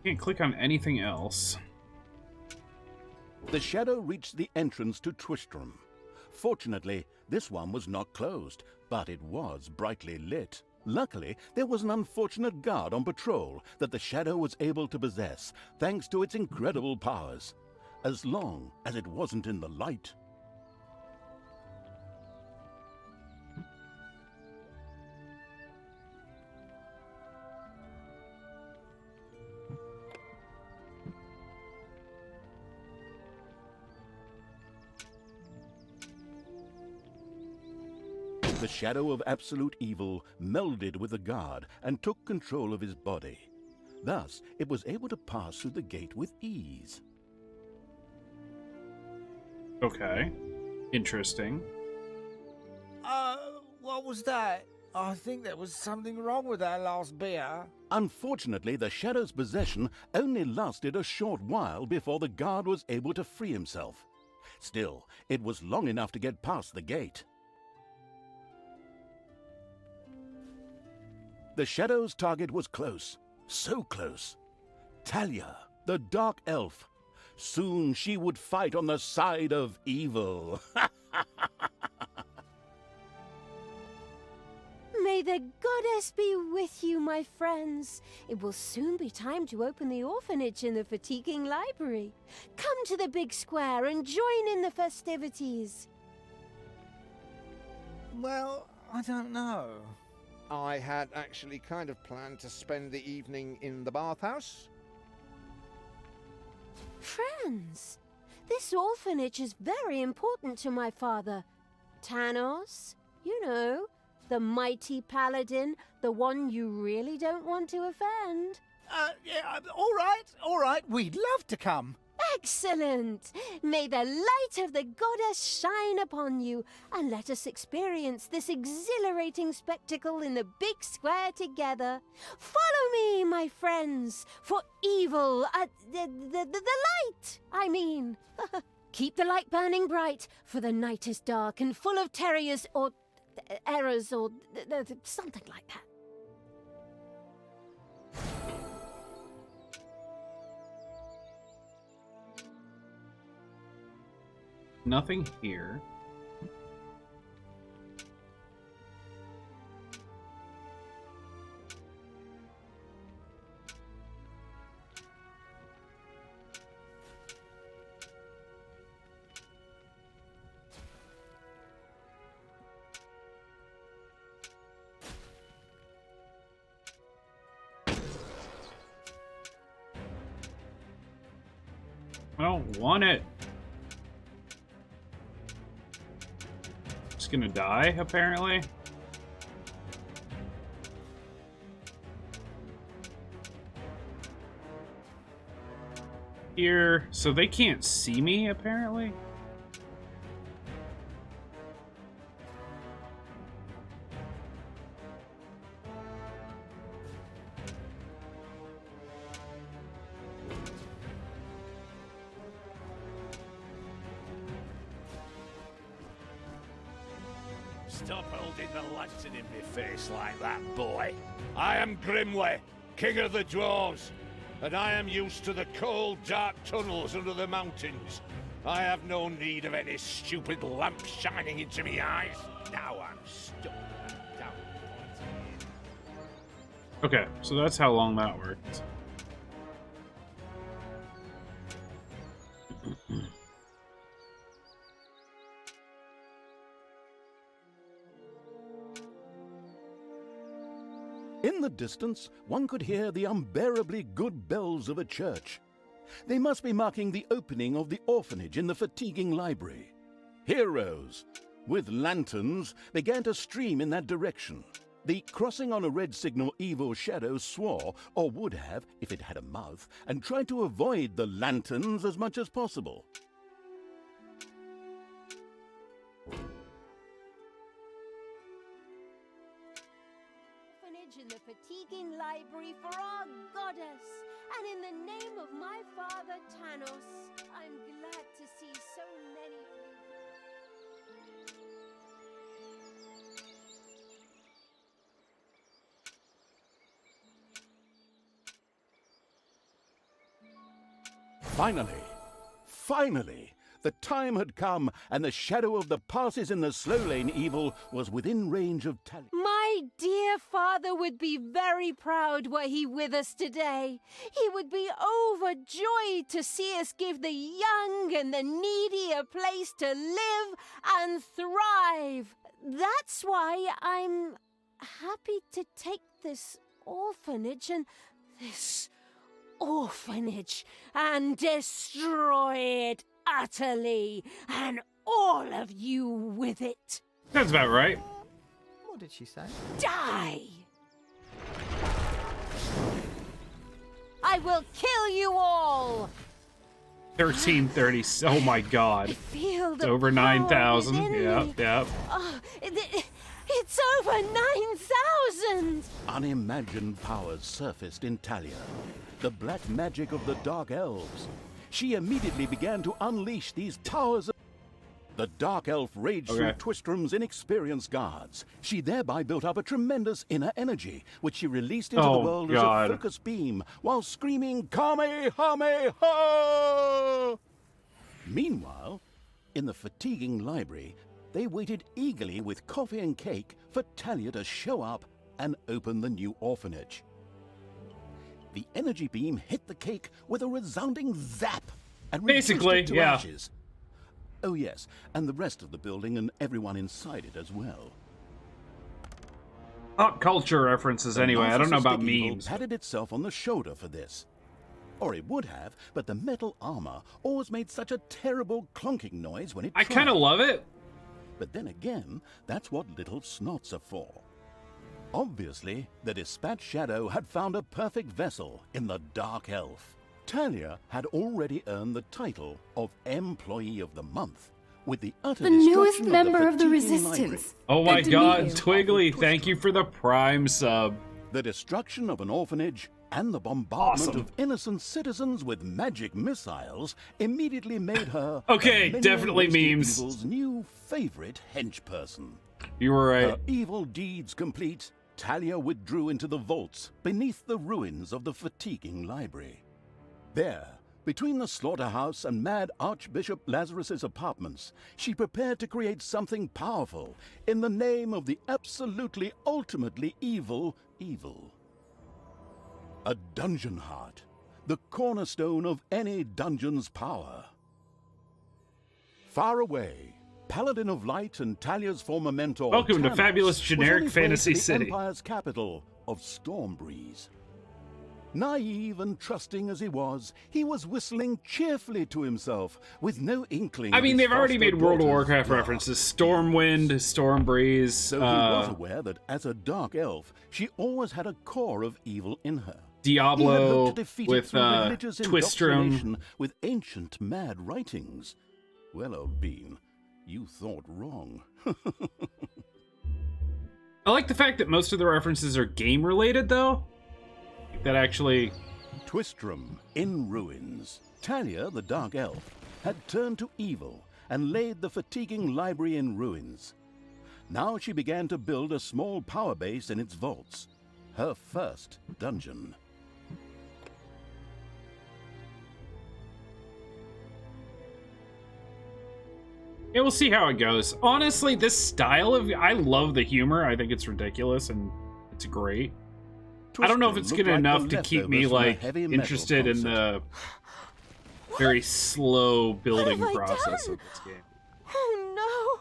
Can't click on anything else. The shadow reached the entrance to Twistrom. Fortunately, this one was not closed, but it was brightly lit. Luckily, there was an unfortunate guard on patrol that the shadow was able to possess, thanks to its incredible powers. As long as it wasn't in the light. The shadow of absolute evil melded with the guard and took control of his body. Thus, it was able to pass through the gate with ease. Okay. Interesting. What was that? I think there was something wrong with that last beer. Unfortunately, the shadow's possession only lasted a short while before the guard was able to free himself. Still, it was long enough to get past the gate. The shadow's target was close, so close. Talia, the dark elf. Soon she would fight on the side of evil. May the goddess be with you, my friends. It will soon be time to open the orphanage in the fatiguing library. Come to the big square and join in the festivities. Well, I don't know. I had actually kind of planned to spend the evening in the bathhouse. Friends, this orphanage is very important to my father. Tanos, you know, the mighty paladin, the one you really don't want to offend. Yeah, all right, we'd love to come. Excellent! May the light of the goddess shine upon you, and let us experience this exhilarating spectacle in the big square together. Follow me, my friends, for evil, the light, I mean. Keep the light burning bright, for the night is dark and full of terrors or errors or something like that. Nothing here. I don't want it. Gonna die, apparently. Here, so they can't see me, apparently. Stop holding the lantern in my face like that, boy. I am Grimly, king of the dwarves, and I am used to the cold, dark tunnels under the mountains. I have no need of any stupid lamp shining into me eyes. Now I'm stuck down. Okay, so that's how long that worked. In the distance, one could hear the unbearably good bells of a church. They must be marking the opening of the orphanage in the fatiguing library. Heroes, with lanterns, began to stream in that direction. The crossing on a red signal evil shadow swore, or would have if it had a mouth, and tried to avoid the lanterns as much as possible. In the fatiguing library for our goddess, and in the name of my father Tanos, I'm glad to see so many of you. Finally, the time had come, and the shadow of the passes in the slow lane evil was within range of Talia. My dear father would be very proud were he with us today. He would be overjoyed to see us give the young and the needy a place to live and thrive. That's why I'm happy to take this orphanage and destroy it utterly, and all of you with it. That's about right. What did she say? Die! I will kill you all! 1330. Oh my god. I feel the It's over power 9,000. within me. Yep. Oh, it's over 9,000! Unimagined powers surfaced in Talia, the black magic of the Dark Elves. She immediately began to unleash these towers of... The Dark Elf raged through Twistrom's inexperienced guards. She thereby built up a tremendous inner energy, which she released into the world as a focused beam, while screaming, Kamehameha! Meanwhile, in the fatiguing library, they waited eagerly with coffee and cake for Talia to show up and open the new orphanage. The energy beam hit the cake with a resounding zap and reduced it to ashes. Oh yes, and the rest of the building and everyone inside it as well. Pop culture references anyway. I don't know about memes. Patted itself on the shoulder for this. Or it would have, but the metal armor always made such a terrible clonking noise when it tried. I kind of love it. But then again, that's what little snots are for. Obviously, the Dispatch Shadow had found a perfect vessel in the Dark Elf. Talia had already earned the title of Employee of the Month, with the utter the newest member of the Resistance. Oh my god, Twiggly, thank you for the Prime sub. The destruction of an orphanage and the bombardment of innocent citizens with magic missiles immediately made her definitely memes. Evil's new favorite henchperson. You were right. Her evil deeds complete, Talia withdrew into the vaults beneath the ruins of the fatiguing library. There, between the slaughterhouse and Mad Archbishop Lazarus's apartments, she prepared to create something powerful in the name of the absolutely ultimately evil. A dungeon heart, the cornerstone of any dungeon's power. Far away, Paladin of Light and Talia's former mentor. Welcome to Tanos fabulous generic was on his way fantasy to the city. Empire's capital of Stormbreeze. Naive and trusting as he was whistling cheerfully to himself, with no inkling. I mean, they've already made World of Warcraft dark references. Stormwind, Stormbreeze. So he was aware that as a dark elf, she always had a core of evil in her. Diablo with Twistrom, with ancient mad writings. Well, old bean, you thought wrong. I like the fact that most of the references are game related, though. That actually... Twistrom in ruins. Talia, the Dark Elf, had turned to evil and laid the fatiguing library in ruins. Now she began to build a small power base in its vaults. Her first dungeon. Yeah, we'll see how it goes. Honestly, this style of... I love the humor. I think it's ridiculous and it's great. I don't know if it's good enough to keep me, like, interested in the very slow building process of this game. Oh no!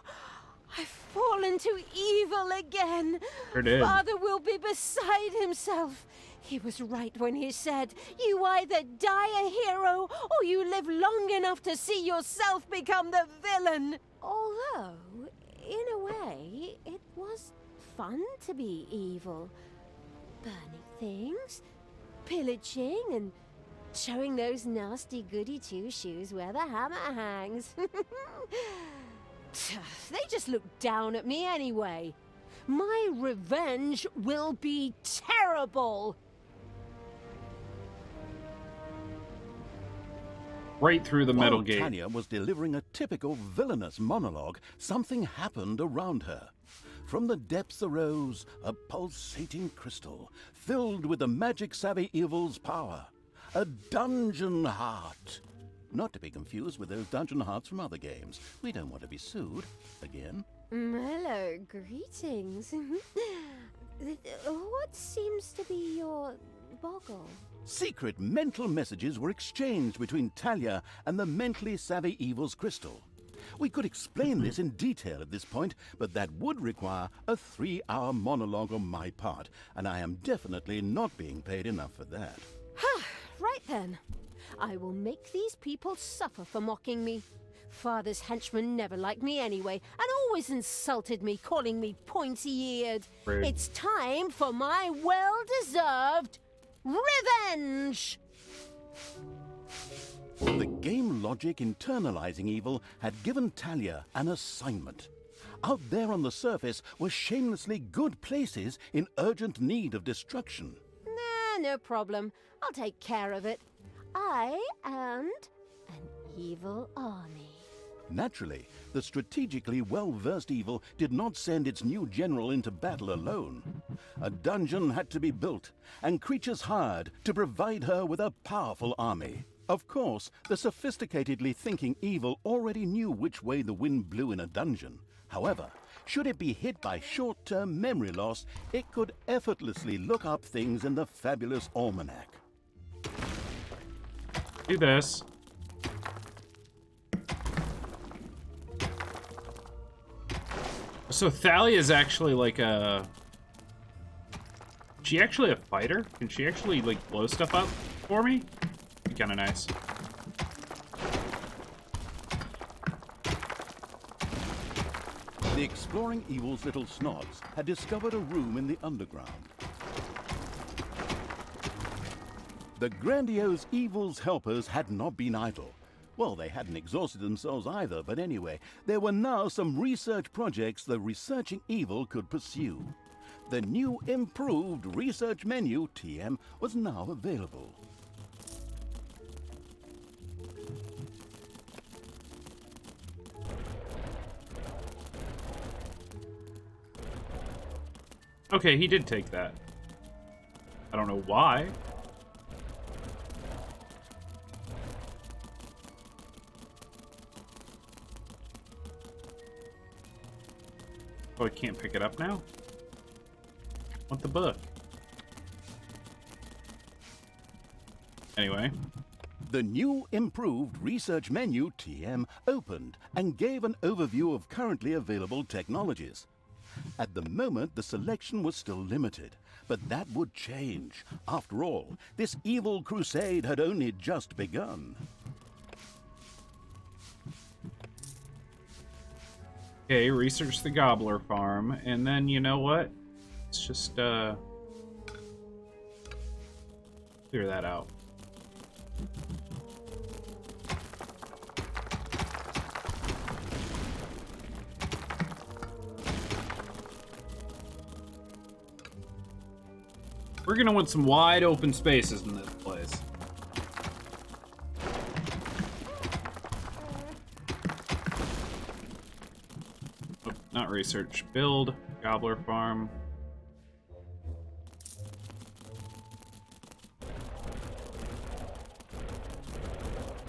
I've fallen to evil again. Sure did. Father will be beside himself. He was right when he said, you either die a hero or you live long enough to see yourself become the villain. Although, in a way, it was fun to be evil. Burning things, pillaging, and showing those nasty goody two-shoes where the hammer hangs. They just look down at me anyway. My revenge will be terrible. Right through the metal gate. Tanya was delivering a typical villainous monologue, something happened around her. From the depths arose a pulsating crystal, filled with the magic-savvy evil's power. A dungeon heart. Not to be confused with those dungeon hearts from other games. We don't want to be sued. Again. Hello, greetings. What seems to be your boggle? Secret mental messages were exchanged between Talia and the mentally savvy Evil's crystal. We could explain this in detail at this point, but that would require a 3-hour monologue on my part, and I am definitely not being paid enough for that. Right then. I will make these people suffer for mocking me. Father's henchmen never liked me anyway, and always insulted me, calling me pointy-eared. Rude. It's time for my well-deserved revenge! The game logic internalizing Evil had given Talia an assignment. Out there on the surface were shamelessly good places in urgent need of destruction. Nah, no problem. I'll take care of it. I and an evil army. Naturally, the strategically well-versed Evil did not send its new general into battle alone. A dungeon had to be built, and creatures hired to provide her with a powerful army. Of course, the sophisticatedly thinking Evil already knew which way the wind blew in a dungeon. However, should it be hit by short-term memory loss, it could effortlessly look up things in the fabulous almanac. Do this. So Thalia is actually like a... She actually a fighter? Can she actually like blow stuff up for me? Be kind of nice. The exploring Evil's little snots had discovered a room in the underground. The grandiose Evil's helpers had not been idle. Well, they hadn't exhausted themselves either, but anyway, there were now some research projects the researching Evil could pursue. The new improved research menu, TM, was now available. Okay, he did take that. I don't know why. Oh, I can't pick it up now? Want the book? Anyway. The new improved research menu, TM, opened and gave an overview of currently available technologies. At the moment, the selection was still limited, but that would change. After all, this evil crusade had only just begun. Okay, research the Gobbler Farm, and then, you know what? Let's just, clear that out. We're gonna want some wide open spaces in this place. Oh, not research. Build. Gobbler Farm.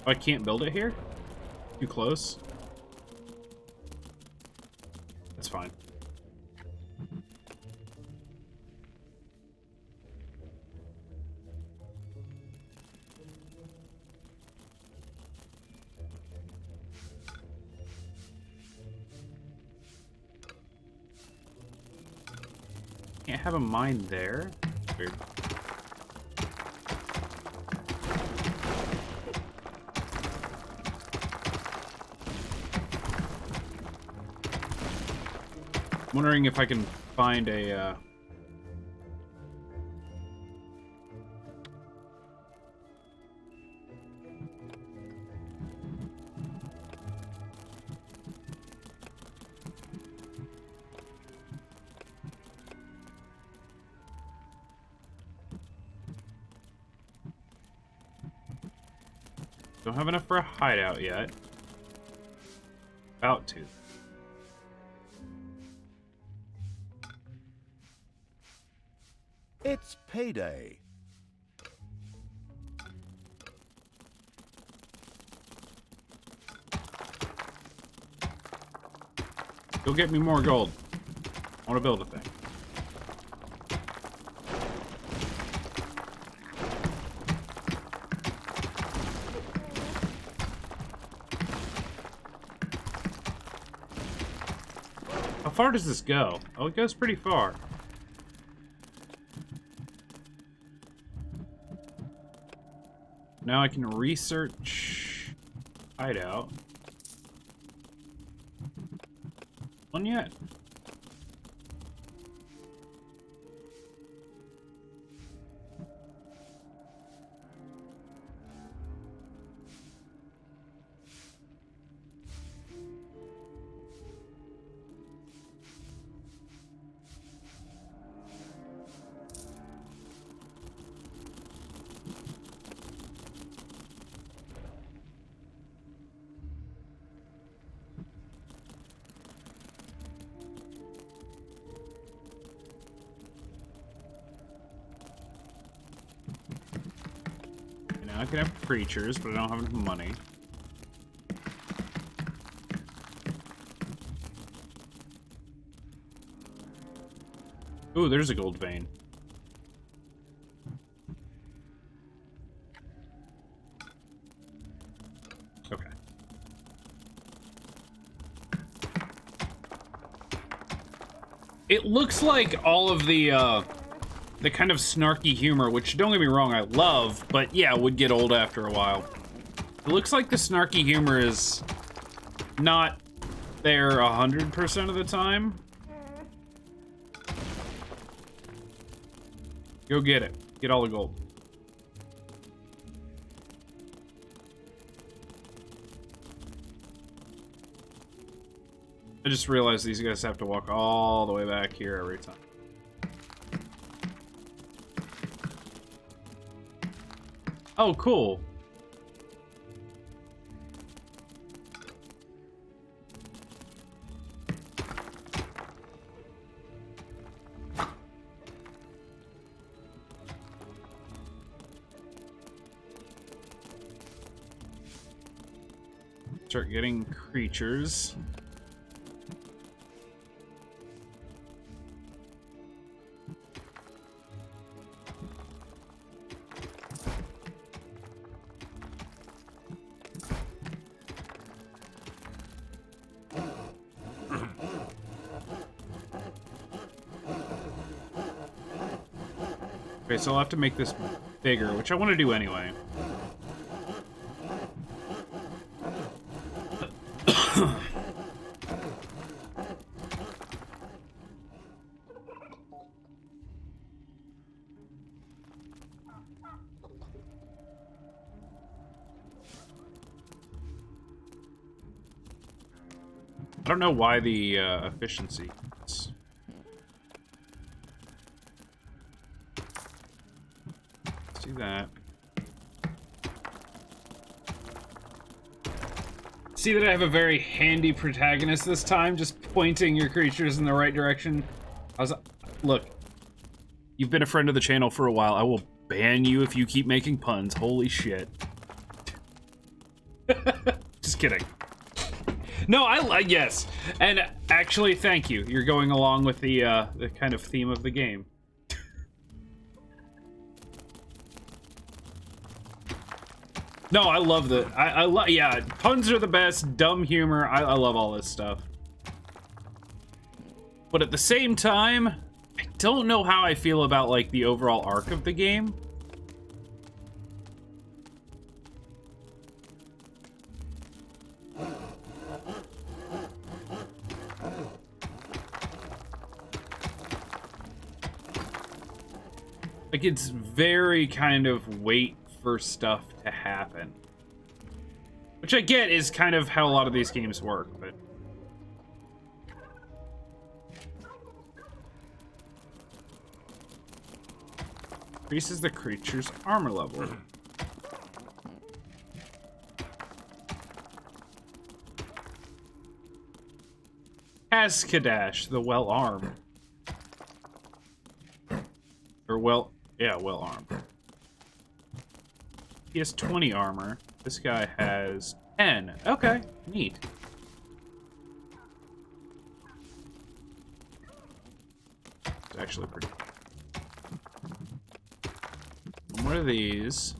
Oh, I can't build it here? Too close? That's fine. Can't have a mine there. Weird. Wondering if I can find a don't have enough for a hideout yet. About to. It's payday. Go get me more gold. I want to build a thing. How far does this go? Oh, it goes pretty far. Now I can research hideout. One yet? I can have creatures, but I don't have enough money. Ooh, there's a gold vein. Okay. It looks like all of the kind of snarky humor, which, don't get me wrong, I love, but yeah, would get old after a while. It looks like the snarky humor is not there 100% of the time. Go get it. Get all the gold. I just realized these guys have to walk all the way back here every time. Oh, cool. Start getting creatures. Okay, so I'll have to make this bigger, which I want to do anyway. I don't know why the efficiency is. Let's do that. See that I have a very handy protagonist this time, just pointing your creatures in the right direction. Look, you've been a friend of the channel for a while. I will ban you if you keep making puns. Holy shit. Just kidding. No, yes, and actually, thank you. You're going along with the kind of theme of the game. No, I love I love, yeah, puns are the best, dumb humor, I love all this stuff. But at the same time, I don't know how I feel about, like, the overall arc of the game. Like, it's very kind of wait for stuff to happen. Which I get is kind of how a lot of these games work, but... Increases the creature's armor level. Kaskadash, the well-armed. Or well-armed. He has 20 armor. This guy has 10. Okay, neat. actually pretty. One of these.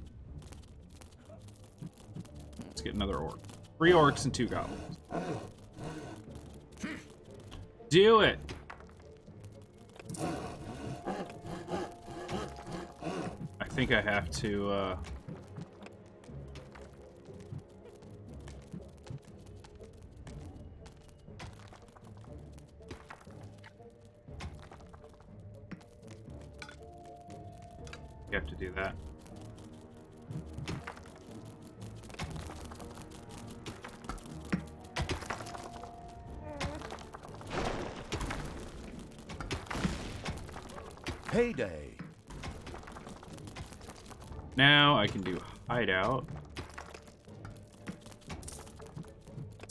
Let's get another orc. 3 orcs and 2 goblins. Do it! I think I have to, you have to do that. Payday. Now I can do hideout.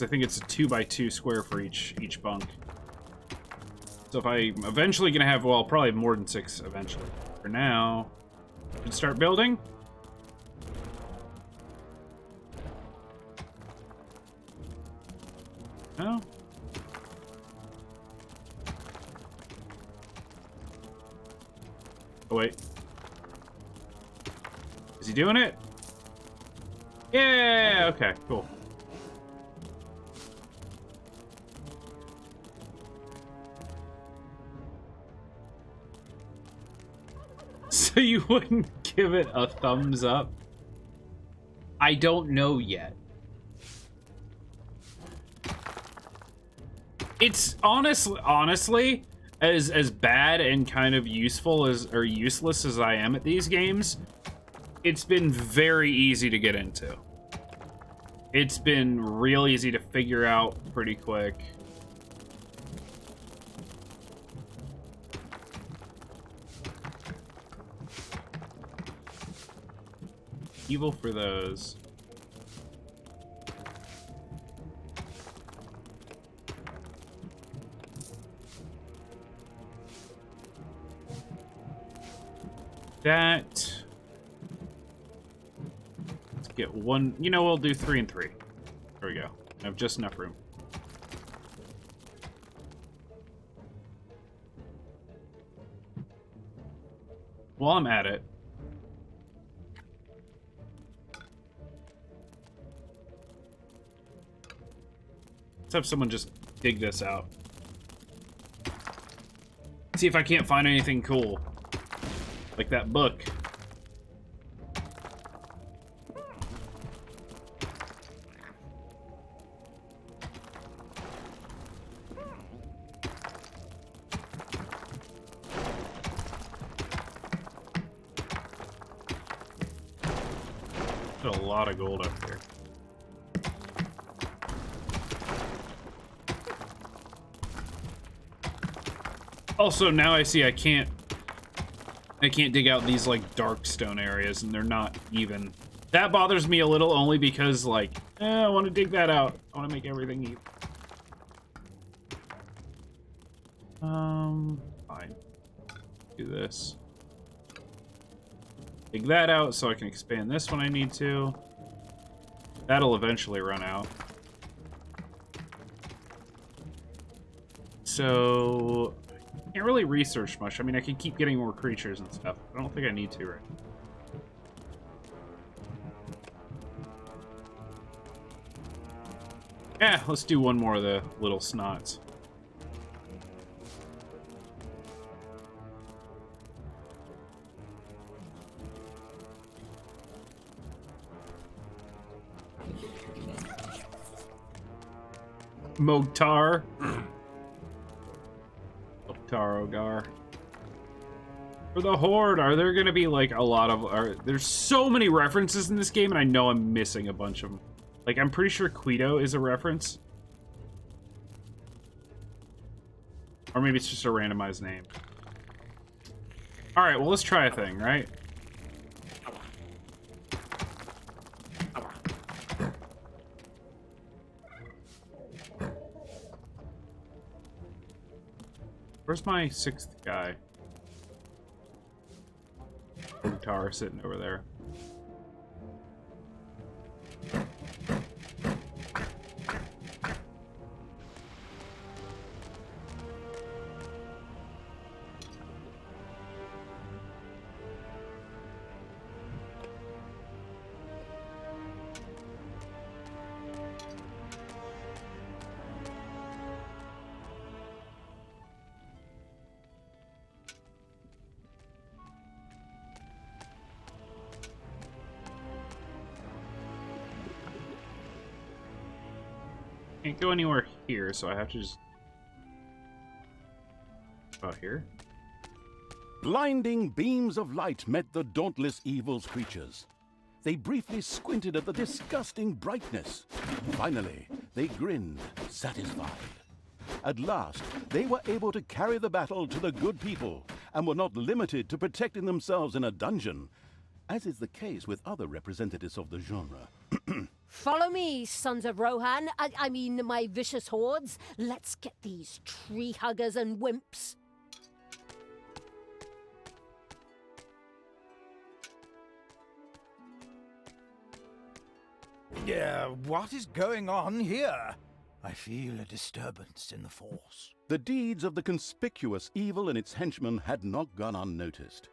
I think it's a 2x2 square for each bunk. So if I'm eventually gonna have, well, probably more than 6 eventually. For now, I can start building. No. Oh wait. Is he doing it? Yeah, okay, cool. So you wouldn't give it a thumbs up? I don't know yet. It's honestly, as bad and kind of useful as, or useless as I am at these games, it's been very easy to get into. It's been real easy to figure out pretty quick. Evil for those. That. Let's get one. You know, we'll do 3 and 3. There we go. I have just enough room. While I'm at it, let's have someone just dig this out. See if I can't find anything cool. Like that book. There's a lot of gold up here. Also, now I see I can't dig out these, like, dark stone areas, and they're not even. That bothers me a little, only because, like, I want to dig that out. I want to make everything even. Fine. Do this. Dig that out so I can expand this when I need to. That'll eventually run out. So can't really research much. I mean, I can keep getting more creatures and stuff. I don't think I need to right now. Yeah, let's do one more of the little snots. Mogtar. Mogtar Ogar. For the Horde, are there gonna be like a lot of... there's so many references in this game, and I know I'm missing a bunch of them. Like, I'm pretty sure Quito is a reference. Or maybe it's just a randomized name. Alright, well, let's try a thing, right? Where's my 6th guy? Tower sitting over there. Can't go anywhere here, so I have to just... Oh, here? Blinding beams of light met the dauntless evil's creatures. They briefly squinted at the disgusting brightness. Finally, they grinned, satisfied. At last, they were able to carry the battle to the good people and were not limited to protecting themselves in a dungeon, as is the case with other representatives of the genre. Follow me, sons of Rohan. I mean, my vicious hordes. Let's get these tree huggers and wimps. What is going on here? I feel a disturbance in the force. The deeds of the conspicuous evil and its henchmen had not gone unnoticed.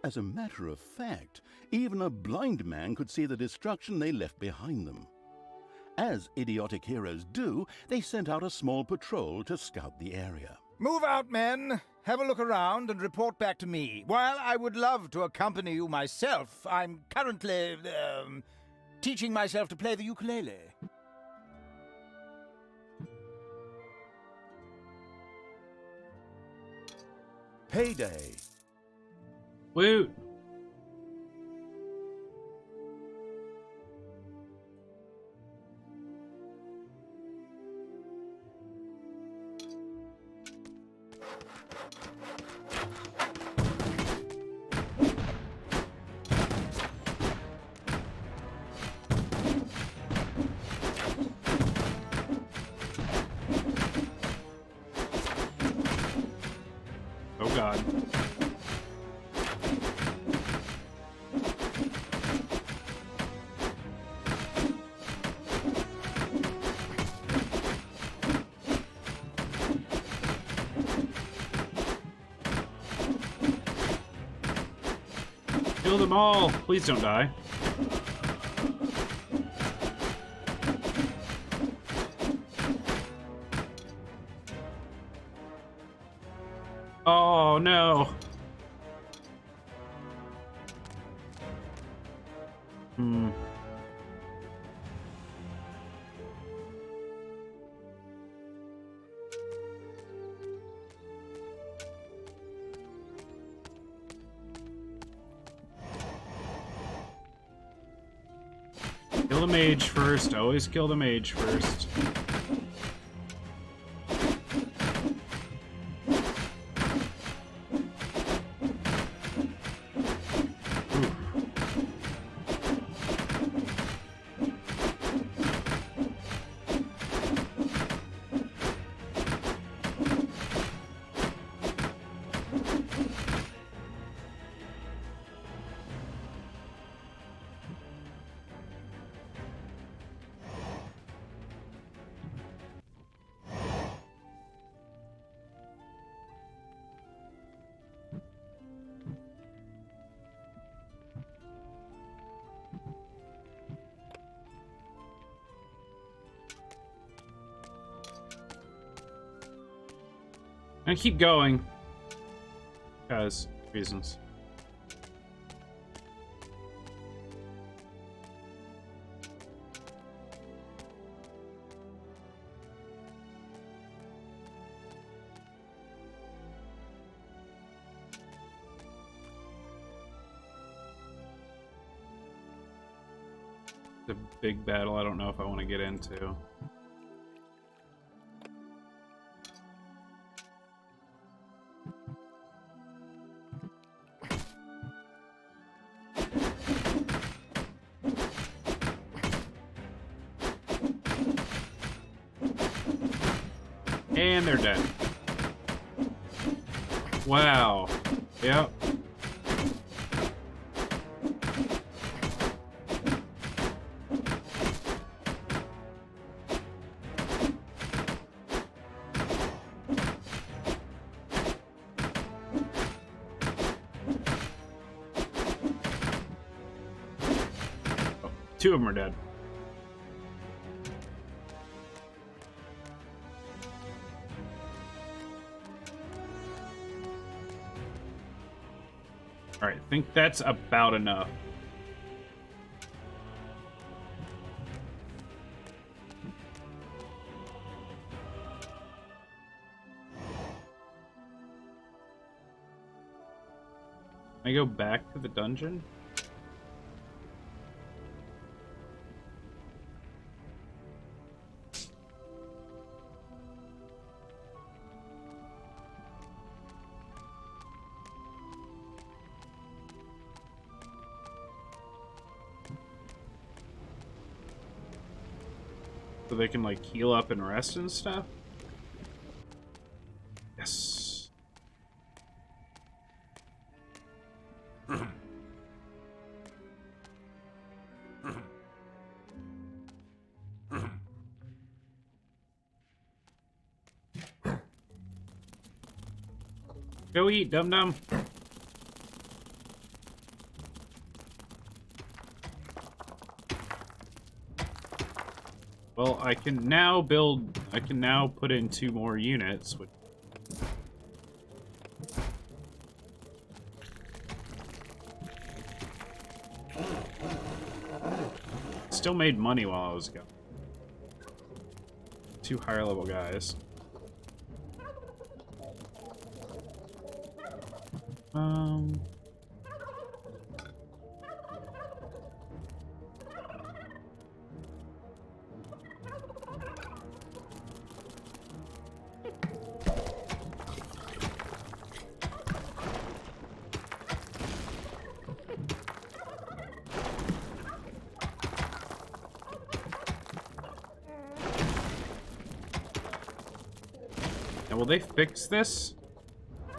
As a matter of fact, even a blind man could see the destruction they left behind them. As idiotic heroes do, they sent out a small patrol to scout the area. Move out, men. Have a look around and report back to me. While I would love to accompany you myself, I'm currently, teaching myself to play the ukulele. Payday! Woot! Oh god. Kill them all! Please don't die. Oh no! Kill the mage first. Always kill the mage first. And keep going. Because reasons. It's a big battle I don't know if I want to get into. And they're dead. Wow. Yep. Oh, two of them are dead. Alright, I think that's about enough. I go back to the dungeon? So they can, like, heal up and rest and stuff? Yes. Go eat, dum-dum. Well, I can now put in 2 more units, which... Still made money while I was going. 2 higher level guys. Now, will they fix this? Will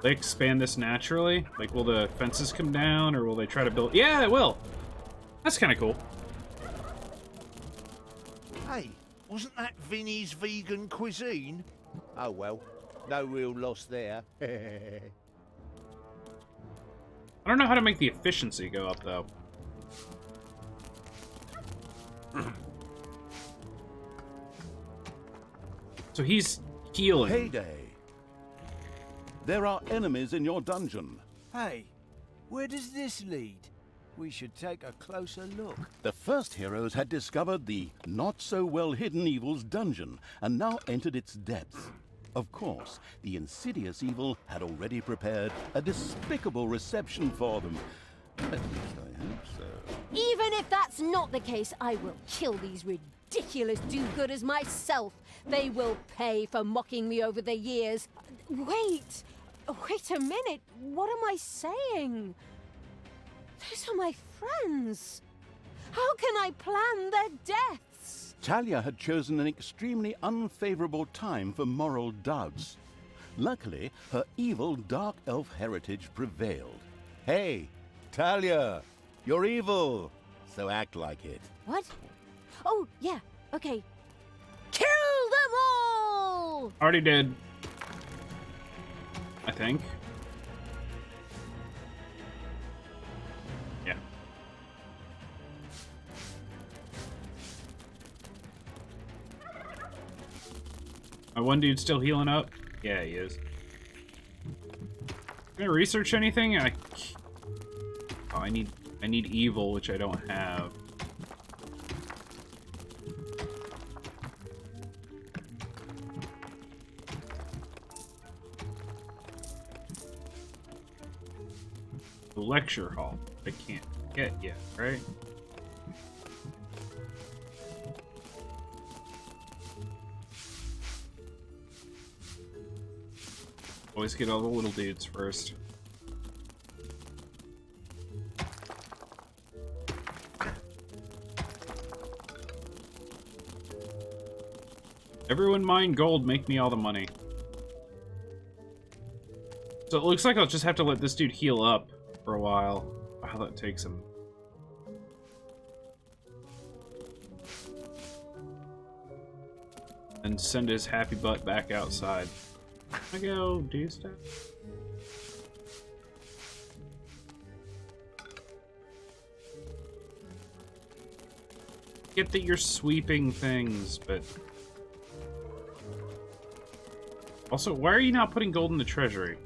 they expand this naturally? Like, will the fences come down, or will they try to build... Yeah, it will! That's kind of cool. Hey, wasn't that Vinny's vegan cuisine? Oh well, no real loss there. I don't know how to make the efficiency go up, though. So he's healing. Heyday! There are enemies in your dungeon. Hey, where does this lead? We should take a closer look. The first heroes had discovered the not-so-well-hidden evil's dungeon and now entered its depths. Of course, the insidious evil had already prepared a despicable reception for them. At least I hope so. Even if that's not the case, I will kill these ridiculous do-gooders myself. They will pay for mocking me over the years. Wait a minute. What am I saying? Those are my friends. How can I plan their deaths? Talia had chosen an extremely unfavorable time for moral doubts. Luckily, her evil dark elf heritage prevailed. Hey, Talia, you're evil, so act like it. What? Oh, yeah, okay. Kill them all! Already did. I think. Yeah. My one dude's still healing up? Yeah, he is. Can I research anything? Oh, I need evil, which I don't have. The lecture hall. I can't get yet, right? Always get all the little dudes first. Everyone mine gold, make me all the money. So it looks like I'll just have to let this dude heal up for a while. How that takes him. And send his happy butt back outside. Can I go do stuff? Get that you're sweeping things, but... Also, why are you not putting gold in the treasury?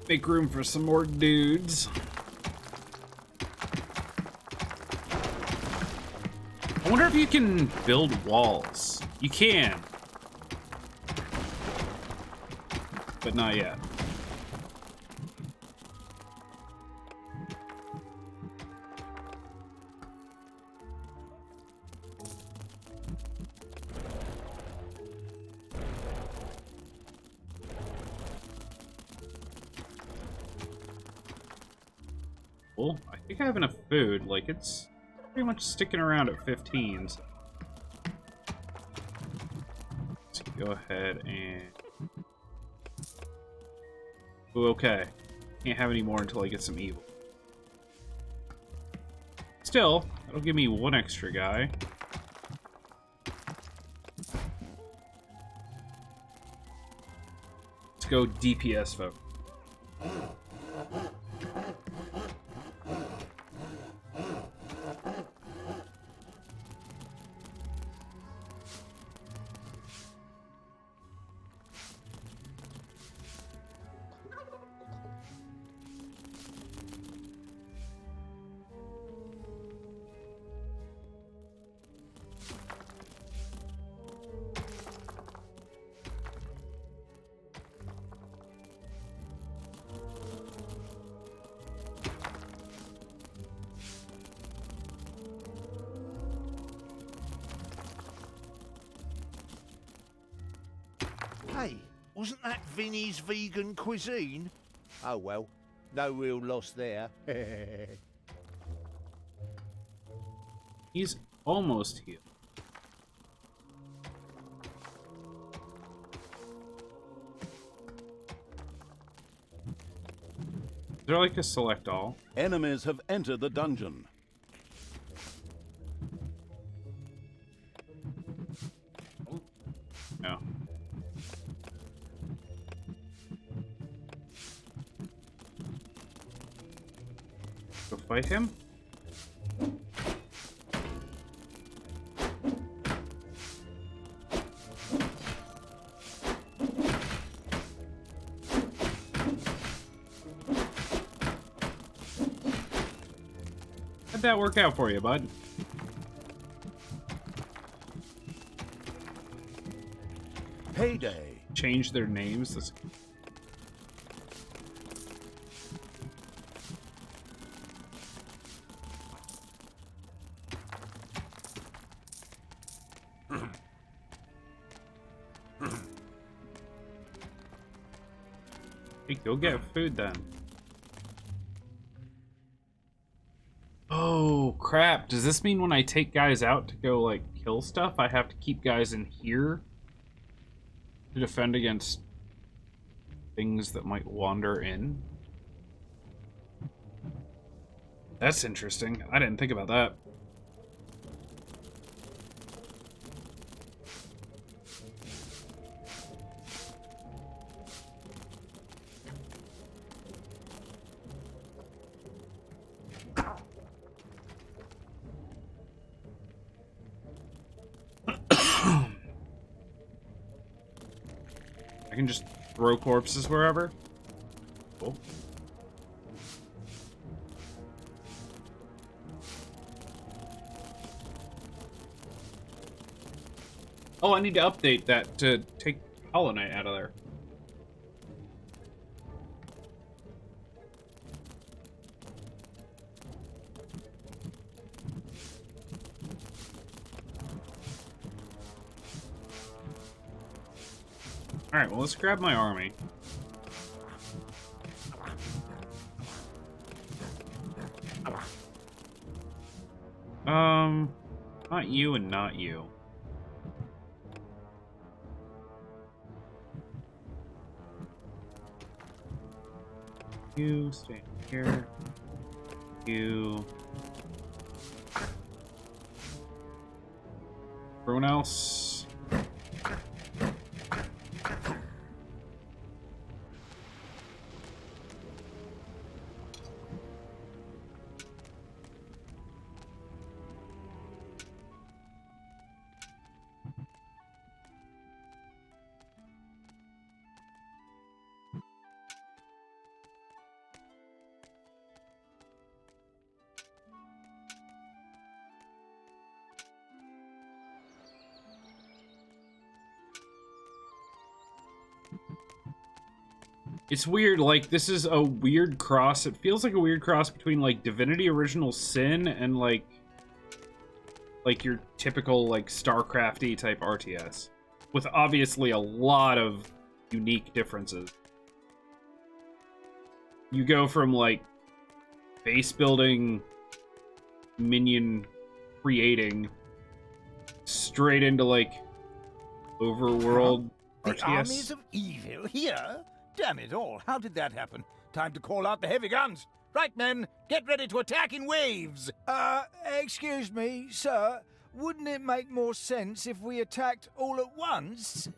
Make room for some more dudes. I wonder if you can build walls. You can. But not yet. Well, I think I have enough food. Like, it's pretty much sticking around at 15. So let's go ahead and... Ooh, okay. Can't have any more until I get some evil. Still, that'll give me one extra guy. Let's go DPS vote. Hey, wasn't that Vinny's vegan cuisine? Oh well, no real loss there. He's almost healed. Is there like a select all? Enemies have entered the dungeon. No. Go fight him? How'd that work out for you, bud? Payday. Change their names? That's... Hey, go get food then. Oh, crap. Does this mean when I take guys out to go, like, kill stuff, I have to keep guys in here to defend against things that might wander in? That's interesting. I didn't think about that. I can just throw corpses wherever? Cool. Oh, I need to update that to take Hollow Knight out of there. Alright, well, let's grab my army. Not you and not you. You stay here. You. Everyone else. It's weird, like, this is a weird cross. It feels like a weird cross between, like, Divinity Original Sin and, like your typical, like, StarCraft-y type RTS. With obviously a lot of unique differences. You go from, like, base building, minion creating, straight into, like, overworld RTS. The armies of evil here? Damn it all, how did that happen? Time to call out the heavy guns. Right, men, get ready to attack in waves. Excuse me, sir. Wouldn't it make more sense if we attacked all at once?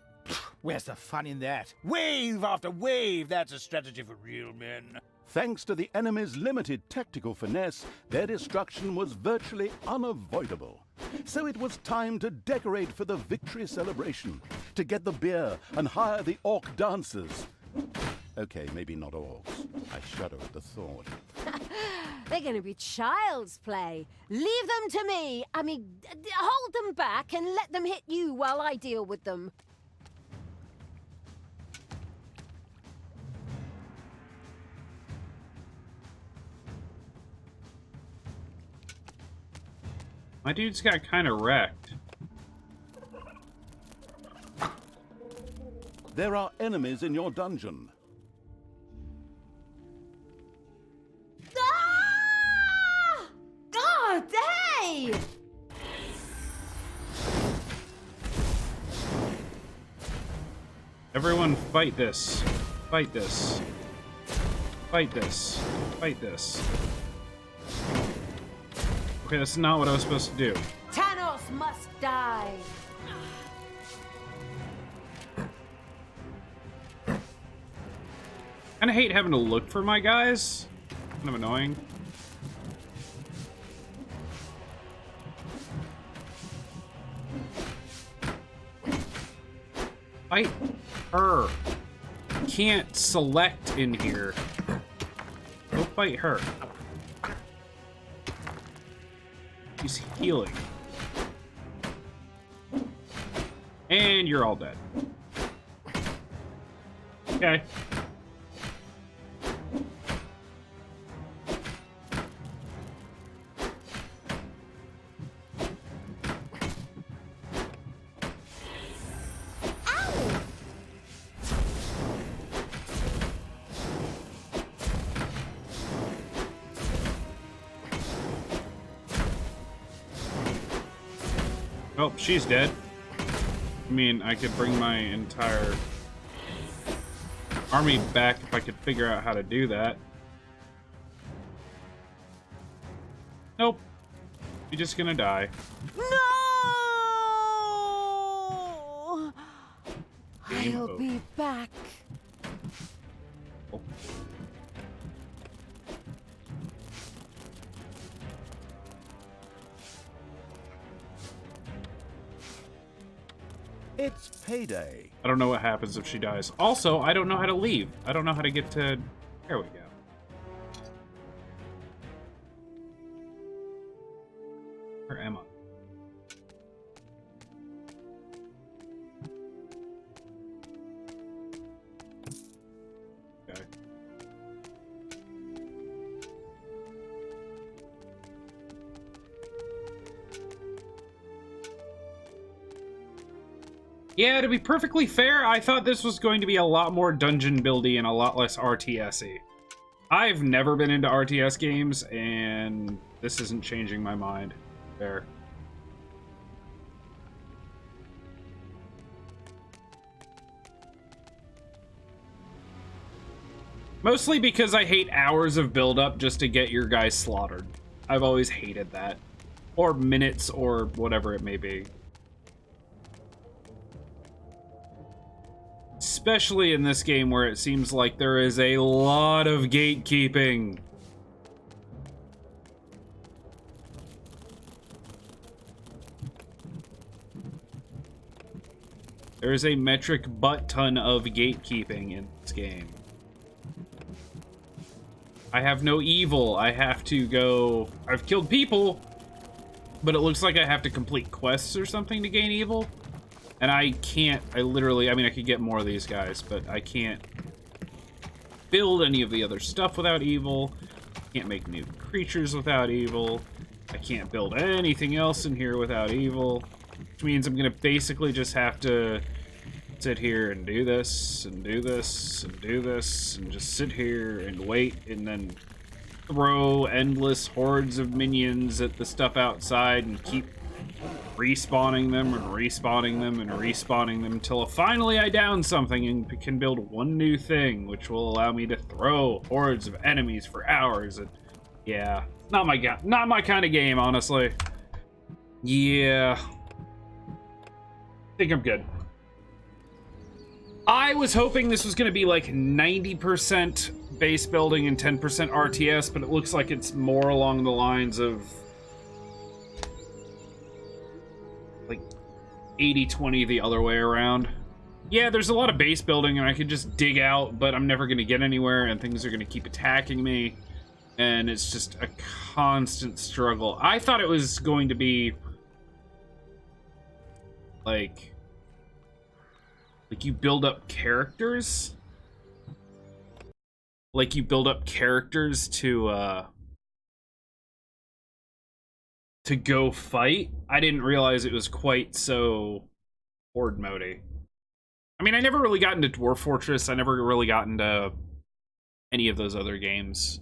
Where's the fun in that? Wave after wave, that's a strategy for real men. Thanks to the enemy's limited tactical finesse, their destruction was virtually unavoidable. So it was time to decorate for the victory celebration, to get the beer and hire the orc dancers. Okay, maybe not orcs. I shudder at the thought. They're going to be child's play. Leave them to me. I mean, hold them back and let them hit you while I deal with them. My dude's got kind of wrecked. There are enemies in your dungeon. Ah! God, hey! Everyone fight this. Fight this. Fight this. Fight this. Okay, that's not what I was supposed to do. Thanos must die. Kinda hate having to look for my guys. Kind of annoying. Fight her. Can't select in here. Go fight her. He's healing. And you're all dead. Okay. Oh, she's dead. I mean, I could bring my entire army back if I could figure out how to do that. Nope. You're just gonna die. No! Game I'll over. be back. Oh. It's payday. I don't know what happens if she dies. Also, I don't know how to leave. I don't know how to get to... There we go. Where am I? Okay. Yeah, to be perfectly fair, I thought this was going to be a lot more dungeon buildy and a lot less RTS-y. I've never been into RTS games, and this isn't changing my mind. Fair. Mostly because I hate hours of build-up just to get your guys slaughtered. I've always hated that. Or minutes, or whatever it may be. Especially in this game where it seems like there is a lot of gatekeeping. There is a metric butt-ton of gatekeeping in this game. I have no evil. I have to go... I've killed people, but it looks like I have to complete quests or something to gain evil. And I can't, I literally, I mean, I could get more of these guys, but I can't build any of the other stuff without evil. I can't make new creatures without evil. I can't build anything else in here without evil. Which means I'm gonna basically just have to sit here and do this, and do this, and do this, and just sit here and wait, and then throw endless hordes of minions at the stuff outside and keep respawning them and respawning them and respawning them until finally I down something and can build one new thing, which will allow me to throw hordes of enemies for hours. And yeah, not my kind of game, honestly. Yeah, I think I'm good. I was hoping this was going to be like 90% base building and 10% RTS, but it looks like it's more along the lines of like 80-20 the other way around. Yeah, there's a lot of base building and I could just dig out, but I'm never going to get anywhere and things are going to keep attacking me. And it's just a constant struggle. I thought it was going to be like you build up characters. Like you build up characters to go fight. I didn't realize it was quite so horde mode-y. I mean, I never really got into Dwarf Fortress. I never really got into any of those other games.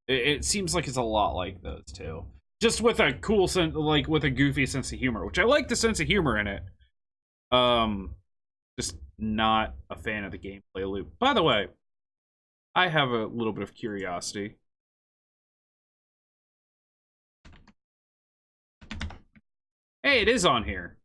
It seems like it's a lot like those too. Just with a cool sense, like with a goofy sense of humor, which I like the sense of humor in it. Just not a fan of the gameplay loop. By the way, I have a little bit of curiosity. Hey, it is on here.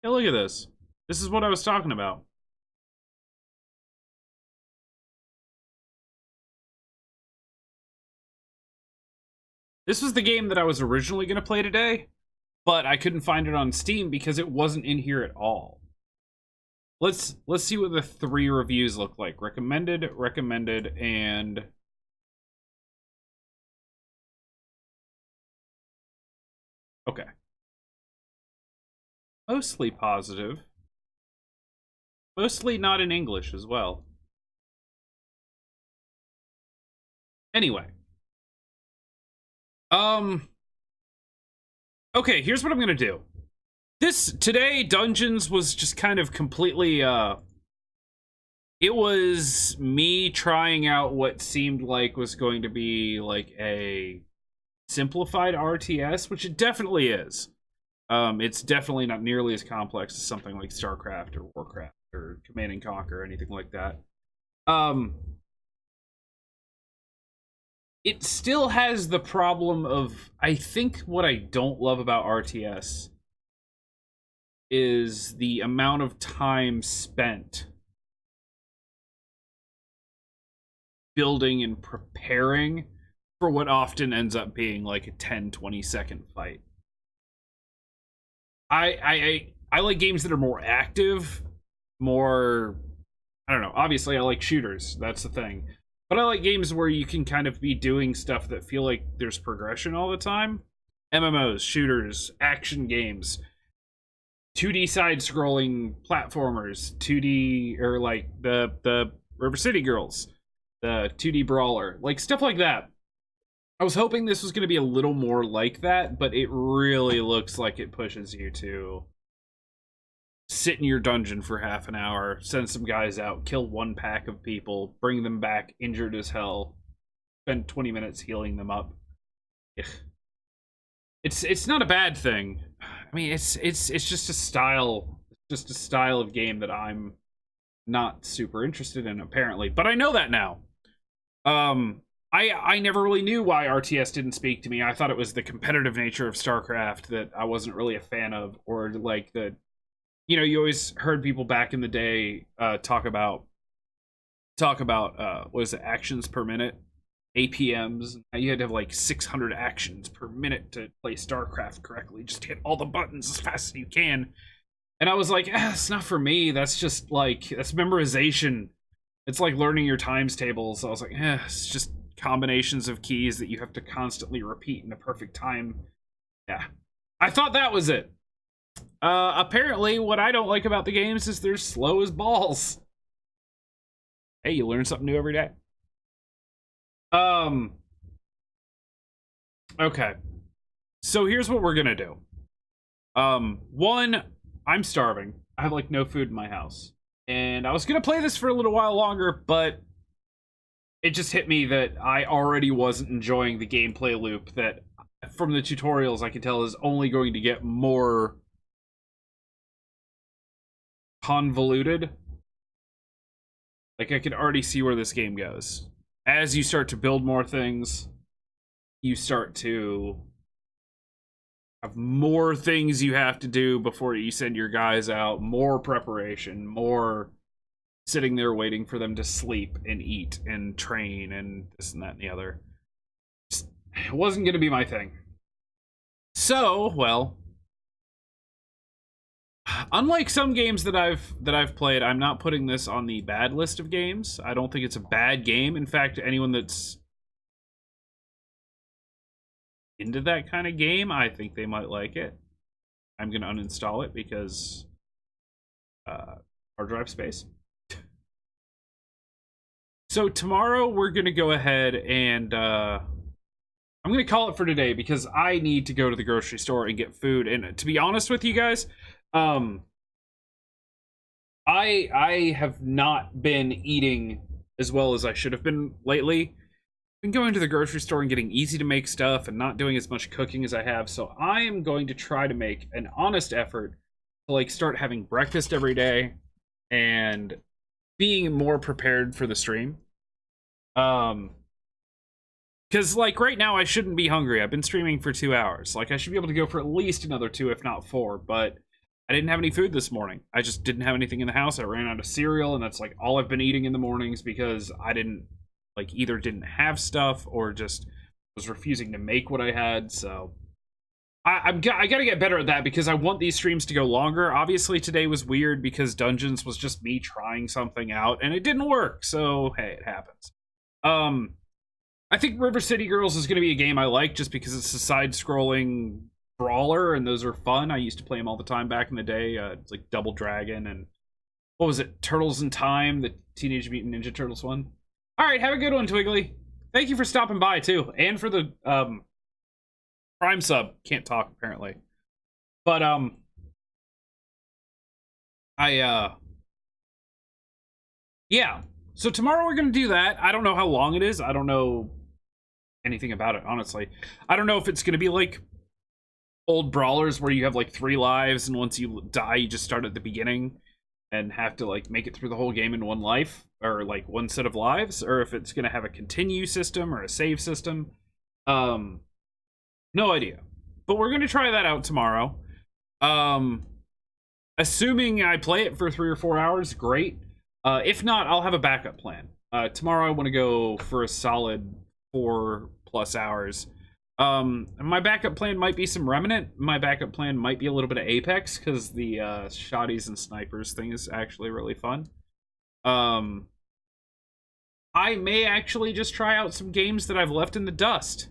Hey, look at this. This is what I was talking about. This was the game that I was originally going to play today, but I couldn't find it on Steam because it wasn't in here at all. Let's see what the 3 reviews look like. Recommended, recommended, and okay. Mostly positive. Mostly not in English as well. Anyway. Okay, here's what I'm gonna do. Today, Dungeons was just kind of completely, it was me trying out what seemed like was going to be, like, a simplified RTS, which it definitely is. It's definitely not nearly as complex as something like StarCraft or Warcraft or Command and Conquer or anything like that. It still has the problem of, I think what I don't love about RTS is the amount of time spent building and preparing for what often ends up being like a 10-20 second fight. I like games that are more active, more, I don't know, obviously I like shooters, that's the thing. But I like games where you can kind of be doing stuff that feel like there's progression all the time. MMOs, shooters, action games, 2D side-scrolling platformers, 2D, or like the River City Girls, the 2D brawler, like stuff like that. I was hoping this was going to be a little more like that, but it really looks like it pushes you to sit in your dungeon for half an hour, send some guys out, kill 1 pack of people, bring them back injured as hell, spend 20 minutes healing them up. Ugh. It's not a bad thing. I mean, it's just a style, of game that I'm not super interested in, apparently. But I know that now. I never really knew why RTS didn't speak to me. I thought it was the competitive nature of StarCraft that I wasn't really a fan of, or like the, you know, you always heard people back in the day talk about what is it, actions per minute, APMs. You had to have like 600 actions per minute to play StarCraft correctly. Just hit all the buttons as fast as you can. And I was like, it's not for me. That's just like, that's memorization. It's like learning your times tables. I was like, it's just combinations of keys that you have to constantly repeat in the perfect time. Yeah. I thought that was it. Apparently, what I don't like about the games is they're slow as balls. Hey, you learn something new every day. Okay. So here's what we're gonna do. One, I'm starving. I have, like, no food in my house. And I was gonna play this for a little while longer, but it just hit me that I already wasn't enjoying the gameplay loop that, from the tutorials, I can tell is only going to get more convoluted. Like, I can already see where this game goes. As you start to build more things, you start to have more things you have to do before you send your guys out, more preparation, more sitting there waiting for them to sleep and eat and train and this and that and the other. It wasn't going to be my thing. So, well, unlike some games that I've played, I'm not putting this on the bad list of games. I don't think it's a bad game. In fact, anyone that's into that kind of game, I think they might like it. I'm going to uninstall it because hard drive space. So tomorrow we're going to go ahead and I'm going to call it for today because I need to go to the grocery store and get food. And to be honest with you guys, I have not been eating as well as I should have been lately. I've been going to the grocery store and getting easy to make stuff and not doing as much cooking as I have. So I am going to try to make an honest effort to, like, start having breakfast every day and being more prepared for the stream. Because, like, right now I shouldn't be hungry. I've been streaming for 2 hours. Like, I should be able to go for at least another 2, if not 4, but I didn't have any food this morning. I just didn't have anything in the house. I ran out of cereal, and that's, like, all I've been eating in the mornings because I didn't, like, either didn't have stuff or just was refusing to make what I had, so I gotta get better at that because I want these streams to go longer. Obviously, today was weird because Dungeons was just me trying something out, and it didn't work, so hey, it happens. I think River City Girls is going to be a game I like just because it's a side-scrolling brawler, and those are fun. I used to play them all the time back in the day. It's like Double Dragon and, what was it, Turtles in Time, the Teenage Mutant Ninja Turtles one. All right, have a good one, Twiggly. Thank you for stopping by, too, and for the Prime sub. Can't talk, apparently. But, yeah. So tomorrow we're going to do that. I don't know how long it is. I don't know anything about it, honestly. I don't know if it's going to be like old brawlers where you have like 3 lives and once you die you just start at the beginning and have to like make it through the whole game in 1 life or like 1 set of lives, or if it's going to have a continue system or a save system. No idea. But we're going to try that out tomorrow. Assuming I play it for 3 or 4 hours, great. If not, I'll have a backup plan. Tomorrow I want to go for a solid 4+ hours. My backup plan might be some Remnant. My backup plan might be a little bit of Apex, because the shotties and snipers thing is actually really fun. I may actually just try out some games that I've left in the dust.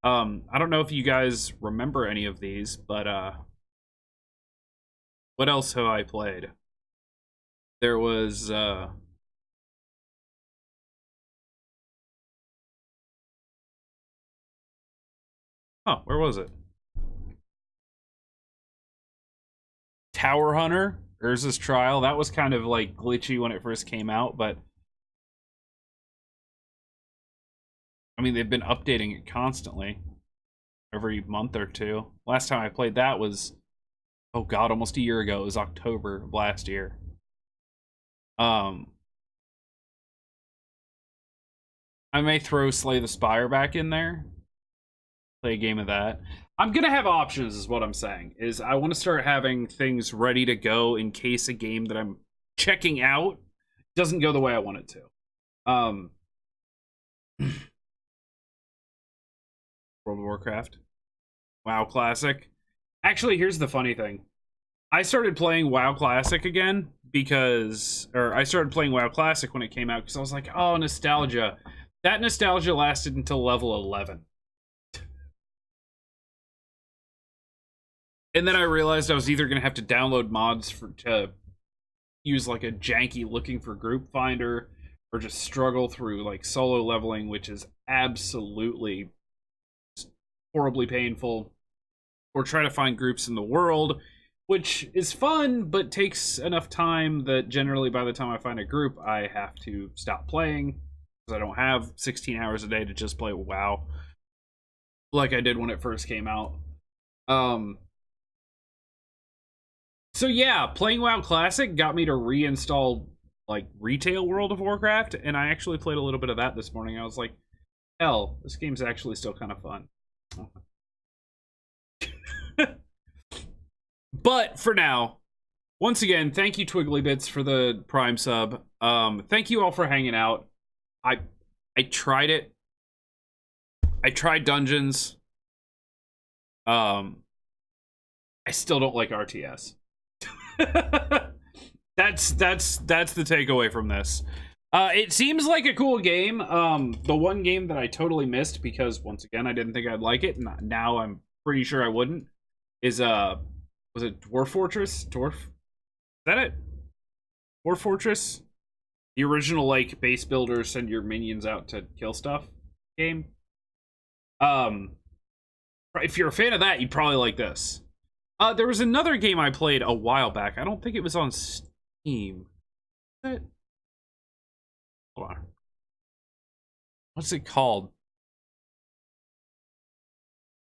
I don't know if you guys remember any of these, but what else have I played? There was oh, where was it? Tower Hunter, Urza's Trial. That was kind of like glitchy when it first came out, but I mean, they've been updating it constantly every month or 2. Last time I played that was, oh god, almost a year ago. It was October of last year. I may throw Slay the Spire back in there. Play a game of that. I'm gonna have options is what I'm saying. Is I want to start having things ready to go in case a game that I'm checking out doesn't go the way I want it to. World of Warcraft. WoW Classic. Actually, here's the funny thing. I started playing WoW Classic again because, or I started playing WoW Classic when it came out because I was like, oh, nostalgia. That nostalgia lasted until level 11. And then I realized I was either going to have to download mods to use like a janky looking for group finder, or just struggle through like solo leveling, which is absolutely horribly painful, or try to find groups in the world, which is fun, but takes enough time that generally by the time I find a group, I have to stop playing, because I don't have 16 hours a day to just play WoW, like I did when it first came out. So yeah, playing WoW Classic got me to reinstall like retail World of Warcraft, and I actually played a little bit of that this morning. I was like, hell, this game's actually still kind of fun. But for now, once again, thank you Twigglybits for the Prime sub. Thank you all for hanging out. I tried it. I tried Dungeons. I still don't like RTS. That's the takeaway from this. It seems like a cool game. The one game that I totally missed because once again I didn't think I'd like it, and now I'm pretty sure I wouldn't, is was it Dwarf Fortress? Is that it? Dwarf Fortress? The original like base builder send your minions out to kill stuff game. If you're a fan of that, you'd probably like this. There was another game I played a while back. I don't think it was on Steam. Hold on. What's it called?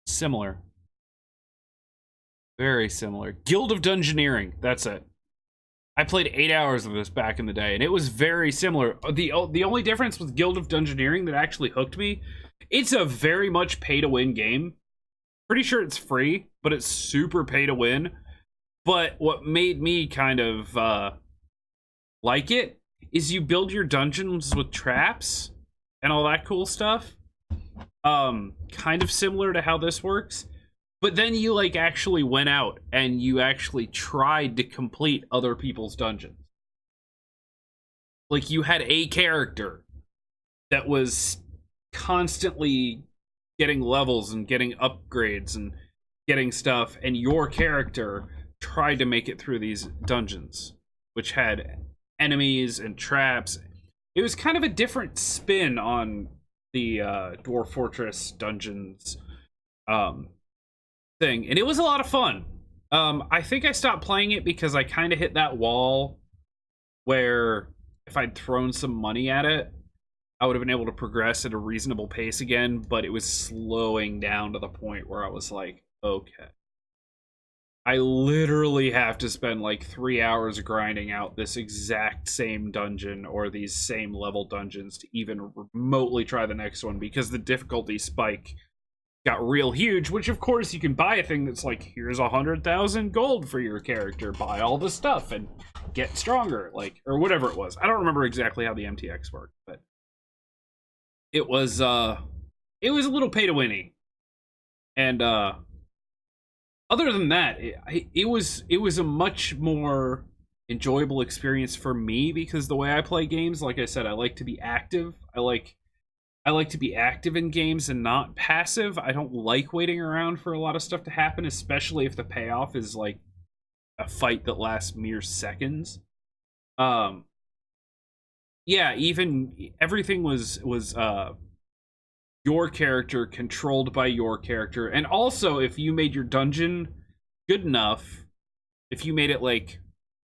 Similar. Very similar. Guild of Dungeoneering. That's it. I played 8 hours of this back in the day, and it was very similar. The only difference with Guild of Dungeoneering that actually hooked me, it's a very much pay-to-win game. Pretty sure it's free, but it's super pay-to-win. But what made me kind of like it is you build your dungeons with traps and all that cool stuff. Kind of similar to how this works. But then you like actually went out and you actually tried to complete other people's dungeons. Like you had a character that was constantly getting levels and getting upgrades and getting stuff, and your character tried to make it through these dungeons, which had enemies and traps. It was kind of a different spin on the Dwarf Fortress dungeons thing, and it was a lot of fun. I think I stopped playing it because I kind of hit that wall where if I'd thrown some money at it, I would have been able to progress at a reasonable pace again, but it was slowing down to the point where I was like, okay. I literally have to spend like 3 hours grinding out this exact same dungeon or these same level dungeons to even remotely try the next one, because the difficulty spike got real huge, which of course you can buy a thing that's like, here's 100,000 gold for your character, buy all the stuff and get stronger, like, or whatever it was. I don't remember exactly how the MTX worked, but it was a little pay to winny. And other than that, it was a much more enjoyable experience for me, because the way I play games, like I said, I like to be active. I like to be active in games and not passive. I don't like waiting around for a lot of stuff to happen, especially if the payoff is like a fight that lasts mere seconds. Yeah, even everything was your character controlled by your character. And also, if you made your dungeon good enough, if you made it like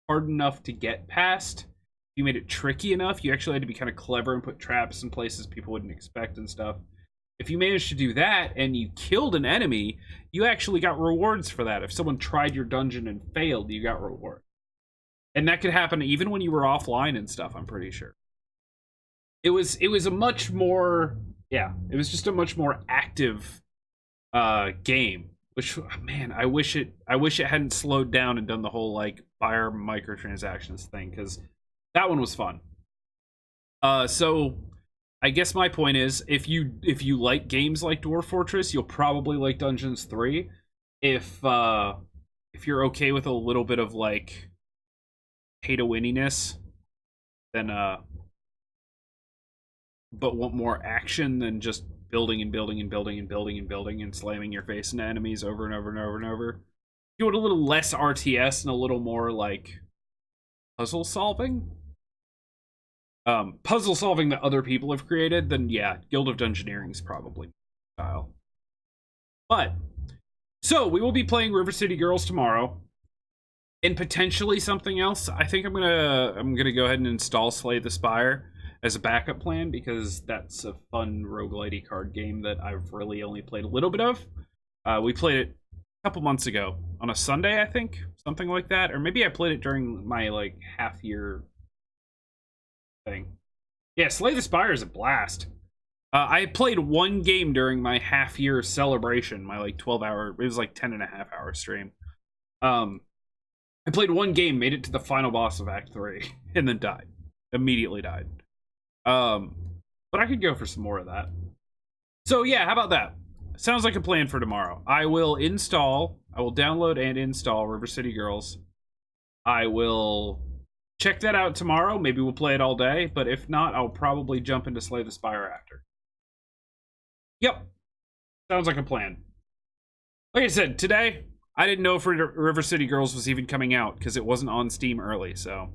hard enough to get past, if you made it tricky enough, you actually had to be kind of clever and put traps in places people wouldn't expect and stuff. If you managed to do that and you killed an enemy, you actually got rewards for that. If someone tried your dungeon and failed, you got reward. And that could happen even when you were offline and stuff, I'm pretty sure. It was a much more, yeah, it was just a much more active game. Which, man, I wish it hadn't slowed down and done the whole like buyer microtransactions thing, because that one was fun. So I guess my point is, if you like games like Dwarf Fortress, you'll probably like Dungeons 3. If you're okay with a little bit of like pay to winniness, then but want more action than just building and building and building and building and building and slamming your face into enemies over and over and over and over. You want a little less RTS and a little more like puzzle solving. Puzzle solving that other people have created, then yeah, Guild of Dungeoneering is probably my style. But so we will be playing River City Girls tomorrow, and potentially something else. I think I'm gonna go ahead and install Slay the Spire as a backup plan, because that's a fun roguelite card game that I've really only played a little bit of. We played it a couple months ago on a Sunday, I think, something like that, or maybe I played it during my like half-year thing. Yeah, Slay the Spire is a blast. I played one game during my half-year celebration, my like 12-hour, it was like 10.5-hour stream. I played one game, made it to the final boss of Act 3, and then died. Immediately died. But I could go for some more of that. So yeah, how about that? Sounds like a plan for tomorrow. I will download and install River City Girls. I will check that out tomorrow. Maybe we'll play it all day, but if not, I'll probably jump into Slay the Spire after. Yep. Sounds like a plan. Like I said, today, I didn't know if River City Girls was even coming out, because it wasn't on Steam early, so